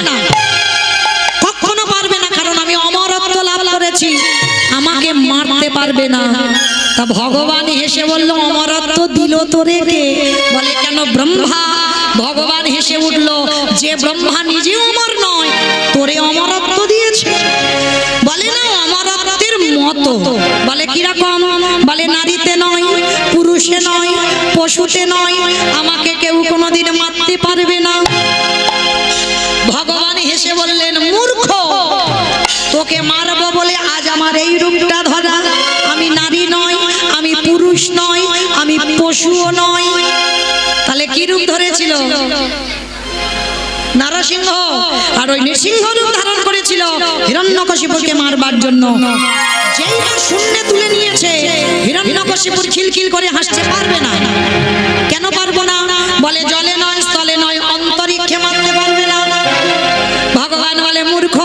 কখনো পারবে না, কারণ আমি অমরত্ব লাভ করেছি, আমাকে মারতে পারবে না। তা ভগবান হেসে বলল, অমরত্ব দিল তোরে কে? বলে কেন? ব্রহ্মা। ভগবান হেসে উঠল, যে ব্রহ্মা নিজে অমর নয়, তোরে অমরত্ব দিয়েছে। বলে না অমরত্বের মতো। বলে কিরকম? বলে নারীতে নয়, পুরুষে নয়, পশুতে নয়, আমাকে কেউ কোনোদিন মারতে পারবে না। ভগবান হেসে বললেন, মূর্খ, তোকে মারবো বলে আজ আমার এই রূপটা ধরা। আমি নারী নয়, আমি পুরুষ নয়, আমি পশুও নয়। তাহলে কি রূপ ধরেছিল? নরসিংহ। আর ওই নৃসিংহ রূপ ধারণ করেছিল হিরণ্যকশিপুকে মারবার জন্য। যেই না শূন্যে তুলে নিয়েছে, হিরণ্যকশিপুর খিলখিল করে হাসতে পারবে না। কেন পারবো না? বলে জলে নয়, স্থলে নয়, অন্তরিক্ষে মারতে পারবে না। ভগবান বলে মূর্খ,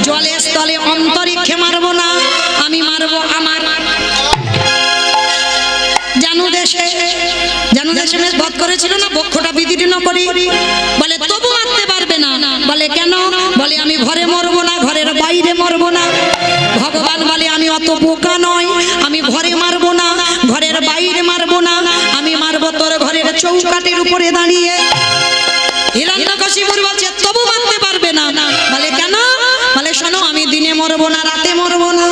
জলে স্থলে অন্তরিক্ষে মারবো না, আমি মারবো আমার জানু দেশে। জানু দেশে মেষ বধ করেছিল না, বক্ষটা বিদীর্ণ করি। বলে তবু মারতে পারবে না। বলে কেন? বলে আমি ঘরে মরবো না, ঘরের বাইরে মরবো না। ভগবান বলে আমি অত বোকা নয়, আমি ঘরে মারবো না, ঘরের বাইরে মারবো না, আমি মারবো তোর ঘরের চৌকাঠের উপরে দাঁড়িয়ে। হিরণ্যকশিপুর বলছে তবু মারতে পারবে না। বলে কেন? বলে শোনো, আমি দিনে মরবো না, রাতে মরবো না।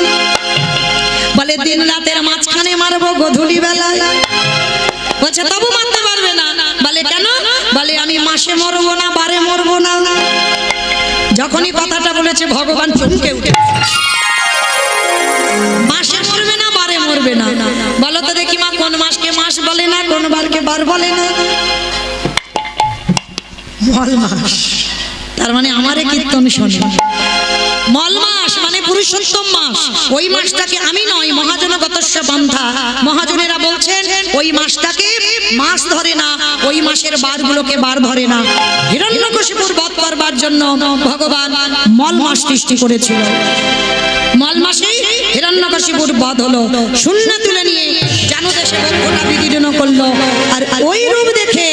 বলে দিন রাতের মাঝখানে মারবো, গধূলি বেলায়। বলছে তবু মারতে পারবে না। বলে কেন? বলে আমি মাসে মরবো না, বারে মরবো না। যখনই কথাটা বলেছে ভগবান চমকে উঠে, মাসে মরবে না, বারে মরবে না। বলো তো দেখি মা, কোন মাসকে মাস বলে না, কোন বারকে বার বলে না? মল মাস। তার মানে আমারে কীর্তন শোনে। মল মাস মানে পুরুষোত্তম মাস। ওই মাসটাকে আমি নয়, মহাজনগতস্য পন্থা, মহাজনেরা বলছেন ওই মাসটাকে মাস ধরে না, ওই মাসের বারগুলোকে বার ধরে না। হিরণ্যকশিপুর বধ করবার জন্য ভগবান মল মাস সৃষ্টি করেছিল। মল মাসেই হিরণ্যকশিপুর বধ হলো। শূন্য তুলে নিয়ে জানু দেশে বক্ষটা বিদীর্ণ করলো, আর ওই রূপ দেখে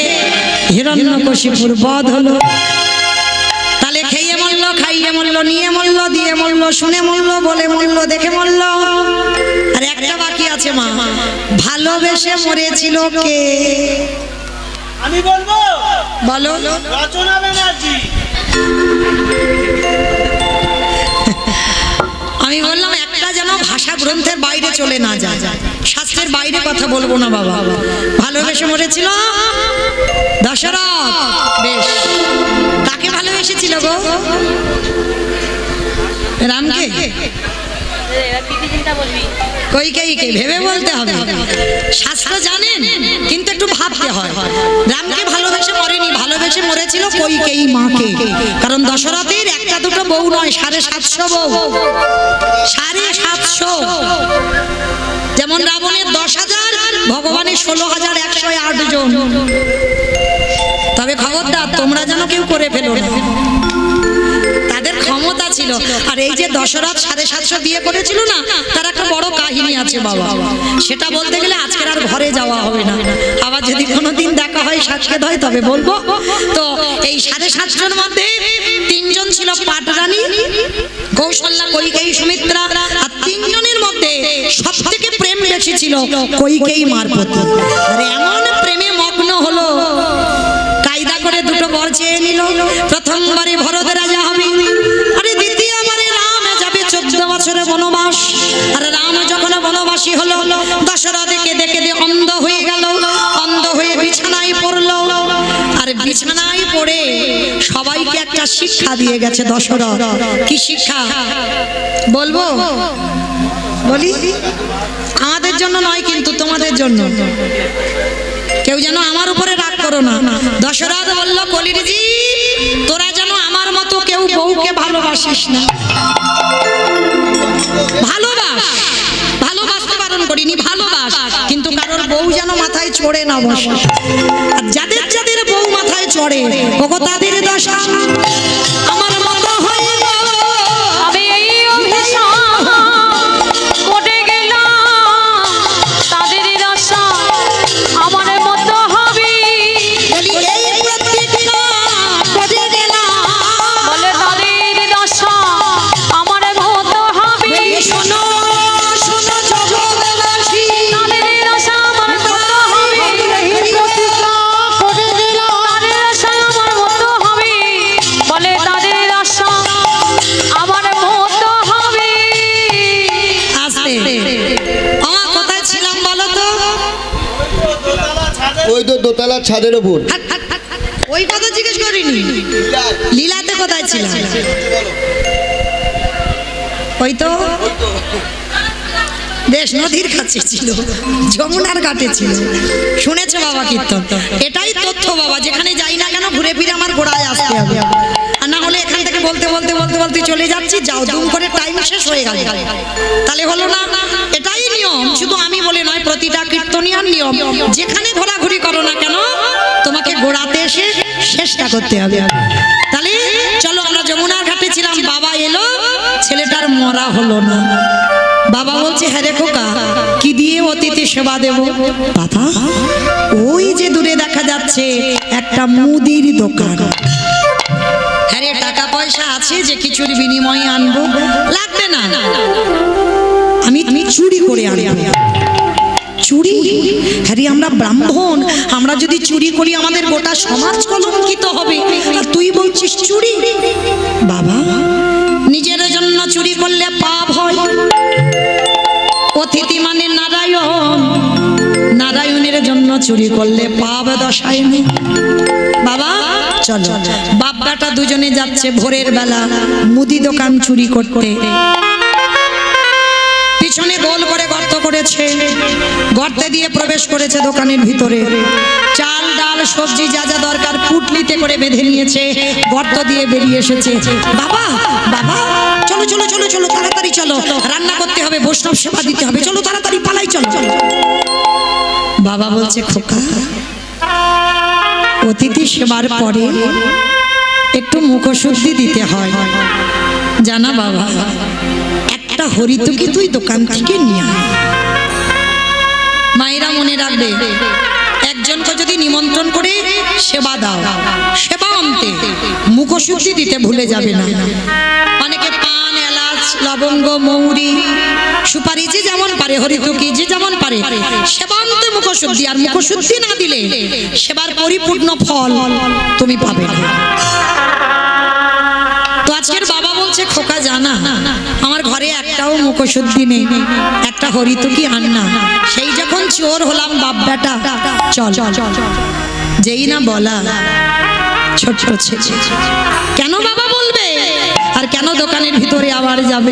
হিরণ্যকশিপুর বধ হলো। তাহলে খেয়ে মরলো, খাইয়ে মরলো, নিয়ে মরলো, দিয়ে মরলো, শুনে মরলো, বলে মরলো, দেখে মরলো। আর একটা বাকি আছে মা, ভালোবেসে মরেছিল কে? আমি বলবো, বলো। রচনা ব্যানার্জি। আমি বললাম একটা যেন ভাষা গ্রন্থের বাইরে চলে না যায়, শাস্ত্রের বাইরে কথা বলবো না বাবা। ভালোবেসে মরেছিল দশরথ। বেশ, কাকে ভালোবেসেছিল গো? রামকে? কইকেয়ীকে ভেবে বলতে হবে। শাস্ত্র জানেন কিন্তু একটু ভাবতে হয়। রামকে ভালোবেসে মরেনি, ভালোবেসে মরেছিল কইকেয়ী মাকে। কারণ দশরথের একটা দুটো বউ নয়, 750 বউ, 750। যেমন রাবণের 10,000, ভগবানের 16,108 জন। তবে খবরদার তোমরা যেন কেউ করে ফেলো না। তাদের ক্ষমতা ছিল। আর এই যে দশরথ 750 বিয়ে করেছিল না, তার একটা বড় কাহিনী আছে বাবা। সেটা বলতে গেলে আজকের আর ঘরে যাওয়া হবে না, আবার যদি কোনোদিন দেখা হয় সাক্ষাৎ হয় তবে বলবো। তো এই 750 মধ্যে 3 জন ছিল পাটরানী, কৌশল্যা, কৈকেয়ী, সুমিত্রা। আর 3 জনের মধ্যে সবথেকে প্রেম বেশি ছিল কৈকেয়ী মার প্রতি। আর এমন প্রেমে মগ্ন হলো, কায়দা করে 2টো বর চেয়ে নিল। প্রথমবারে ভরত রাজা হবে, আরে দ্বিতীয়বারে রাম যাবে 14 বছরের বনবাস। আর রাম যখন বনবাসী হলো, দশরথ কেঁদে কেঁদে অন্ধ হয়ে গেল, অন্ধ হয়ে বিছানায় পড়লো। আর বিছানায় পড়ে সবাইকে একটা শিক্ষা দিয়ে গেছে দশরথ। কি শিক্ষা বলবো? বলি, আমাদের জন্য নয় কিন্তু তোমাদের জন্য। কেউ যেন আমার উপরে রাগ করো না। দশরথ বলল, কলিরজি, তোরা যেন আমার মতো কেউ বউকে ভালোবাসিস না। ভালোবাস, ভালোবাসতে বারণ করিনি, ভালোবাস, কিন্তু কারোর বউ যেন মাথায় চড়ে না বসে। আর যাদের যাদের বউ মাথায় চড়ে, ওগো তাদের দশা আমার মতো হয়ে গেল। আমি এই অভিশাপ পড়ে গেলাম, তাদের দশা আমার মতো হবে। বলি এই প্রতিজ্ঞা করে গেলাম, বলে তাদের দশা আমার মতো হবে। শোনো শোনো জগৎবাসী, তাদের দশা আমার মতো হবে। এই প্রতিজ্ঞা করে দিলাম, তাদের দশা আমার মতো হবে। বলে তাদের দশা আমার মতো হবে। আস্তে। আমার কোথায় ছিলাম বলো তো? দোতলা ছাদে ওই তো দোতলার ছাদের ওপর। হাট, হাট, হাট, হাট। ওই কথা জিজ্ঞেস করিনি, লীলাতে কোথায় ছিলাম? ওই তো বেশ নদীর কাছে ছিল, যমুনার ঘাটে ছিল। শুনেছো বাবা কীর্তন? এটাই তথ্য বাবা, যেখানে যাই না কেন ঘুরে ফিরে আমার গোড়ায় আসতে হবে। আর না হলে এখান থেকে বলতে বলতে বলতে বলতে চলে যাচ্ছি, যাও দুম করে টাইম শেষ হয়ে গেল, তাহলে হলো না। এটাই নিয়ম, শুধু আমি বলে নয়, প্রতিটা কীর্তনিয়ার নিয়ম। যেখানে ঘোরাঘুরি করো না কেন, তোমাকে গোড়াতে এসে শেষটা করতে হবে। তাহলে চলো, আমরা যমুনার ঘাটে ছিলাম। বাবা এলো, ছেলেটার মরা হলো না। বাবা বলছে, হ্যাঁ রে খোকা, কি দিয়ে অতিথি সেবা দেব? বাবা, ওই যে দূরে দেখা যাচ্ছে একটা মুদির দোকান। হ্যাঁ রে, টাকা পয়সা আছে যে কিছুর বিনিময়ে আনবো? লাগবে না, আমি চুরি করে আনবো। চুরি? হ্যাঁ রে, আমরা ব্রাহ্মণ, আমরা যদি চুরি করি আমাদের গোটা সমাজ কলঙ্কিত হবে, আর তুই বলছিস চুরি? বাবা, নিজের জন্য চুরি করলে পাপ হয়। অতিথি মানে নারায়ণ, নারায়ণের জন্য চুরি করলে পাপ দশায় নেই। বাবা চলো, বাপ বেটা দুজনে যাচ্ছে ভোরের বেলা মুদি দোকান চুরি করতে। পিছনে গোল করে গর্ত করেছে, গর্তে দিয়ে প্রবেশ করেছে দোকানের ভিতরে। চাল ডাল সবজি যা যা দরকার পুটলিতে করে বেঁধে নিয়েছে, গর্ত দিয়ে বেরিয়ে এসেছে। বাবা বাবা, চলো চলো চলো চলো, তাড়াতাড়ি চলো, রান্না করতে হবে, বৈষ্ণব সেবা দিতে হবে, চলো তাড়াতাড়ি পালাই, চলো। বাবা বলছে, খোকা, অতিথি সেবার পরে একটু মুখশুদ্ধি দিতে হয়, জানা বাবা। একটা হরিতকি তুই দোকান থেকে নিয়ে আয়। মায়েরা মনে রাখবে, একজনকে যদি নিমন্ত্রণ করে সেবা দাও, সেবা আনতে মুখশুদ্ধি দিতে ভুলে যাবে না। অনেকে পান, এলাচ, লবঙ্গ, মৌরি, সুপারি যে যেমন পারে, হরিতকি যে যেমন পারে, সেবা আনতে মুখশুদ্ধি। আর মুখশুদ্ধি না দিলে সেবার পরিপূর্ণ ফল তুমি পাবে না। তো আজকের বাবা বলছে, খোকা জানা, আমার ঘরে একটাও মুখশুদ্ধি নেই, একটা হরিতকি আন না। সেই যখন চোর হলাম বাপ বেটা, চল। যেই না বলা, ছোট ছেলে, কেন বাবা বলবে? আর কেন দোকানের ভিতরে আবার যাবে?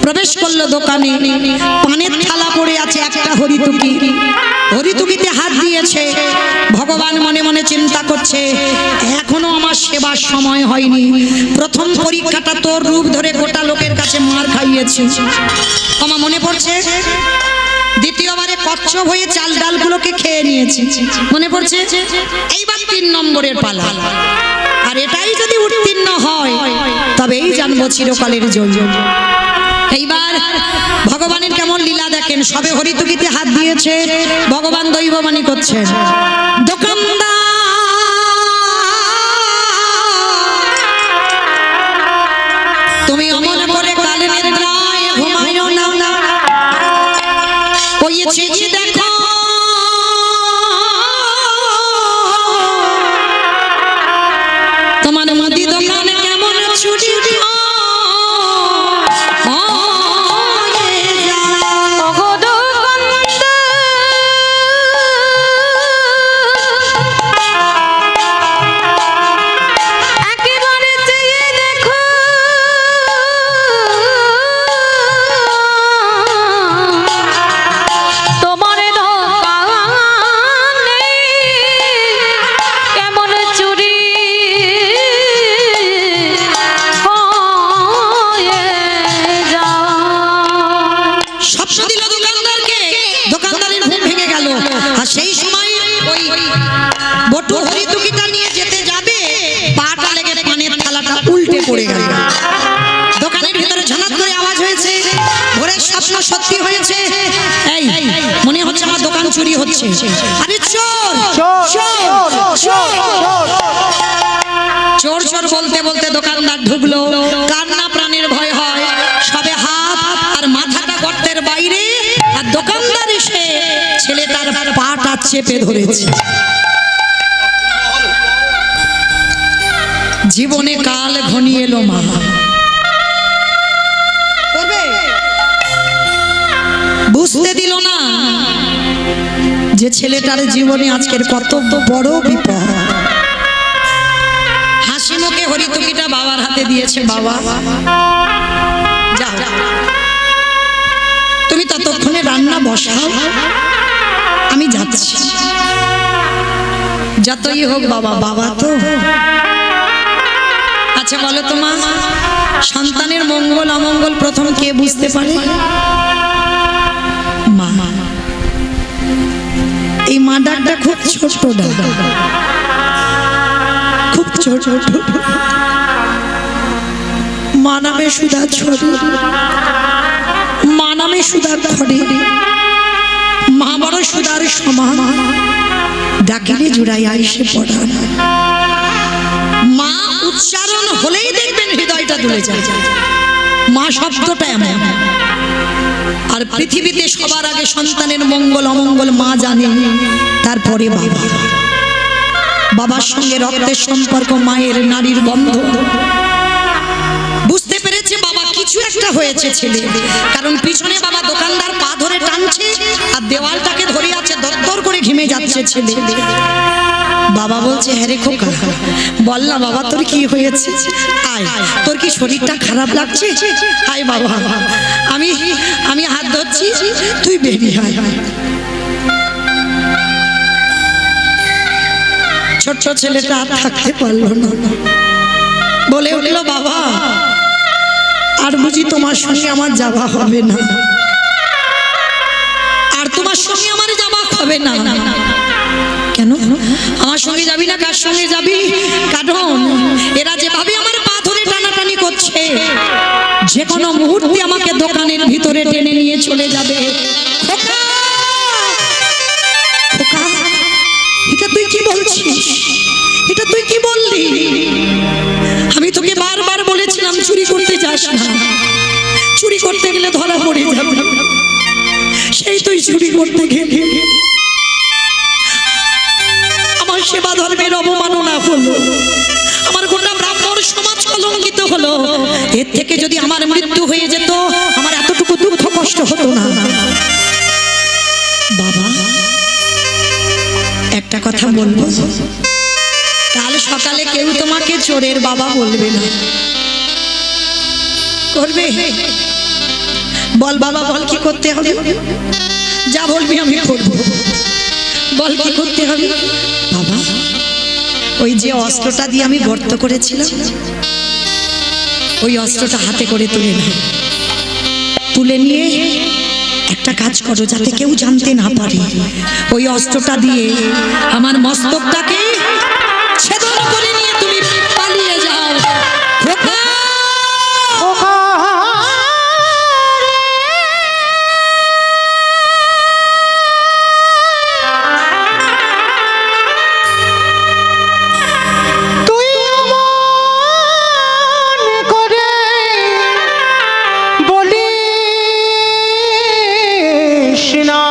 প্রবেশ করলো দোকানে, পানের থালা পড়ে আছে একটা হরিতকি, হরিতকিতে হাত দিয়েছে। ভগবান মনে মনে চিন্তা করছে, এখনো আমার সেবার সময় হয়নি। প্রথম পরীক্ষাটা তোর রূপ ধরে গোটা লোকের কাছে মার খাইয়েছি। তোমার মনে পড়ছে? দ্বিতীয়বারে কচ্ছপ হয়ে চাল ডালগুলোকে খেয়ে নিয়েছি, মনে পড়ছে? এইবার 3 নম্বরের পালা। আর এটাই যদি উত্তীর্ণ হয় তবেই জানবো চিরকালের জয়। এইবার ভগবানের কেমন লীলা দেখেন। সবে হরিতুকিতে হাত দিয়েছে, ভগবান দৈববাণী করছেন, দোকানদার তুমি অমন করে কালে নিদ্রায় ঘুমাইও না, ওই চেয়ে দেখো তোমার মুদি দোকানে কেমন ছুটি সত্যি হয়েছে। এই মনে হচ্ছে আমার দোকান চুরি হচ্ছে। আরে চোর চোর চোর বলতে বলতে দোকানদার ঢুকলো, কান্না প্রাণের ভয় হয়, সবে হাত আর মাথাটা গর্তের বাইরে, আর দোকানদার এসে ছেলেটার পাটা চেপে ধরেছে। জীবনে কাল ঘনিয়ে এলো মা, বুঝতে দিল না যে ছেলেটার জীবনে আজকের কত বড় বিপদ। হাসি মুখে হরিতুকিটা বাবার হাতে দিয়েছে, বাবা যাও তুমি ততক্ষণে রান্না বসাও, আমি যাচ্ছি। যতই হোক বাবা, বাবা তো। আচ্ছা বলো তো মা, সন্তানের মঙ্গল অমঙ্গল প্রথম কে বুঝতে পারে? মা। এই মা ডাকটা খুব ছোট ডাক, খুব ছোট। মা নামে সুধা ছড়ি, মা নামে সুধা ধরে, মা বড় সুধার সমান, ডাকিলে জুড়াই আইসে পড়া। মা উচ্চারণ হলেই দেখবেন হৃদয়টা দুলে যায়। মা শব্দটা এমন। আর পৃথিবীতে সবার আগে সন্তানের মঙ্গল অমঙ্গল মা জানে, তারপরে বাবা। বাবার সঙ্গে রক্তের সম্পর্ক, মায়ের নারীর বন্ধন। বুঝতে পেরেছে বাবা কিছু একটা হয়েছে ছেলে, কারণ পিছনে বাবা দোকানদার পা ধরে টানছে আর দেওয়ালটাকে ধরে আছে, দরদর করে ঘিমে যাচ্ছে ছেলে। বাবা বলছে, হ্যাঁ রে খোকা, বল না বাবা তোর কি হয়েছে, আয়, তোর কি শরীরটা খারাপ লাগছে, আয় বাবা, আমি হাত ধরছি, তুই বেরিয়ে আয়। ছোট্ট ছেলেটা আর থাকতে পারলো না, বলে উঠলো, বাবা আর বুঝি তোমার সঙ্গে আমার যাওয়া হবে না, আর তোমার সঙ্গে আমার যাওয়া হবে না। কেন আমার সঙ্গে যাবি না? কার সঙ্গে যাবি? কারণ এরা যেভাবে আমার পা ধরে টানাটানি করছে, যে কোনো মুহূর্তে আমাকে দোকানের ভিতরে টেনে নিয়ে চলে যাবে। এটা তুই কি বলছিস? এটা তুই কি বললি? আমি তোকে বারবার বলেছিলাম চুরি করতে যাস না, চুরি করতে গেলে ধরা পড়ে যাবে। সেই তুই চুরি করতে গেলি, আমার সেবা ধর্মের অবমাননা হলো, আমার গোটা ব্রাহ্মণ সমাজ কলঙ্কিত হলো। এর থেকে যদি আমার মৃত্যু হয়ে যেত, আমার এতটুকু দুঃখ কষ্ট হতো না। বাবা একটা কথা বলবো, কাল সকালে কেউ তোমাকে চোরের বাবা বলবে না, করবে? বল বাবা, বল কি করতে হবে? যা বলবি আমি করবো, বল কি করতে হবে? বাবা ওই যে অস্ত্রটা দিয়ে আমি গর্ত করেছিলাম, ওই অস্ত্রটা হাতে করে তুলে নিয়ে একটা কাজ করো যাতে কেউ জানতে না পারে, ওই অস্ত্রটা দিয়ে আমার মস্তকটাকে ছেদন করে নিয়ে তুমি পালিয়ে যাও। খোকা! খোকা তুই অমন করে বলিস না,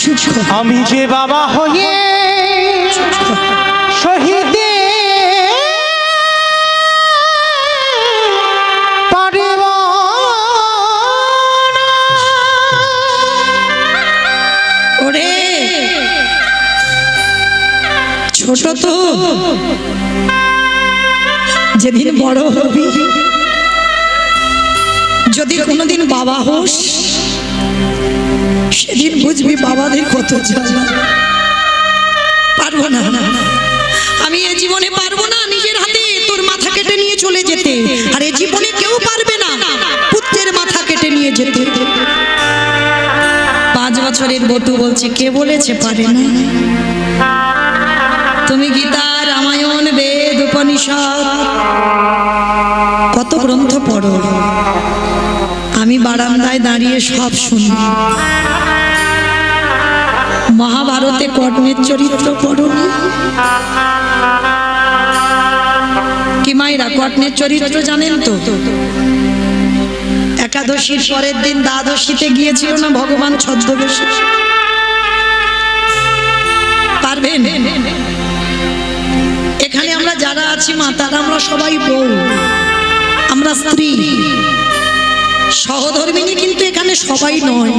চুপ কর। আমি যে বাবা হয়ে শহীদ পারিব না। ওরে ছোট তো, যেদিন বড় হবি, যদি কোনোদিন বাবা হোস, সেদিন বুঝবি বাবাদের কত জ্বালা। পারবো না, আমি এ জীবনে পারবো না নিজের হাতে তোর মাথা কেটে নিয়ে চলে যেতে, আর এ জীবনে কেউ পারবে না পুত্রের মাথা কেটে নিয়ে যেতে। 5 বছরের বটু বলছে, কে বলেছে পারে না? তুমি গীতা, রামায়ণ, বেদ, উপনিষদ কত গ্রন্থ পড়ো, আমি বারান্দায় দাঁড়িয়ে সব শুনি। মহাভারতে কর্ণের চরিত্র পড়নি? কি মায়েরা কর্ণের চরিত্র জানেন তো? একাদশীর পরের দিন দ্বাদশীতে গিয়েছিল না ভগবান ছদ্মবেশে? পারবেন? এখানে আমরা যারা আছি মা, তারা আমরা সবাই বউ, আমরা স্ত্রী। সহধর্মিনী কিন্তু এখানে সবাই নয়।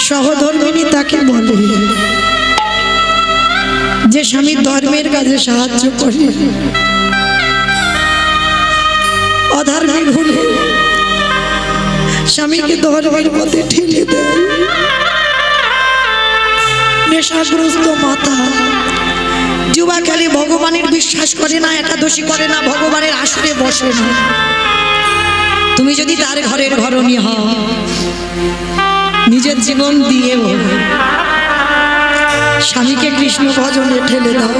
সহধর্মিনী তাকে বলে যে স্বামীর ধর্মের কাজে সাহায্য করে, অধর্মিক হলে স্বামীকে ধর্মের পথে ঠেলে দেয়। নেশাগ্রস্ত মাতা যুবা খেলে ভগবানের বিশ্বাস করে না, একাদশী করে না, ভগবানের আসরে বসে না। তুমি যদি তার ঘরের ঘরণী হও, নিজের জীবন দিয়ে স্বামীকে কৃষ্ণ ভজনে ঠেলে দাও।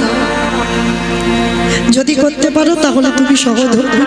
যদি করতে পারো তাহলে তুমি সহধর্মিনী।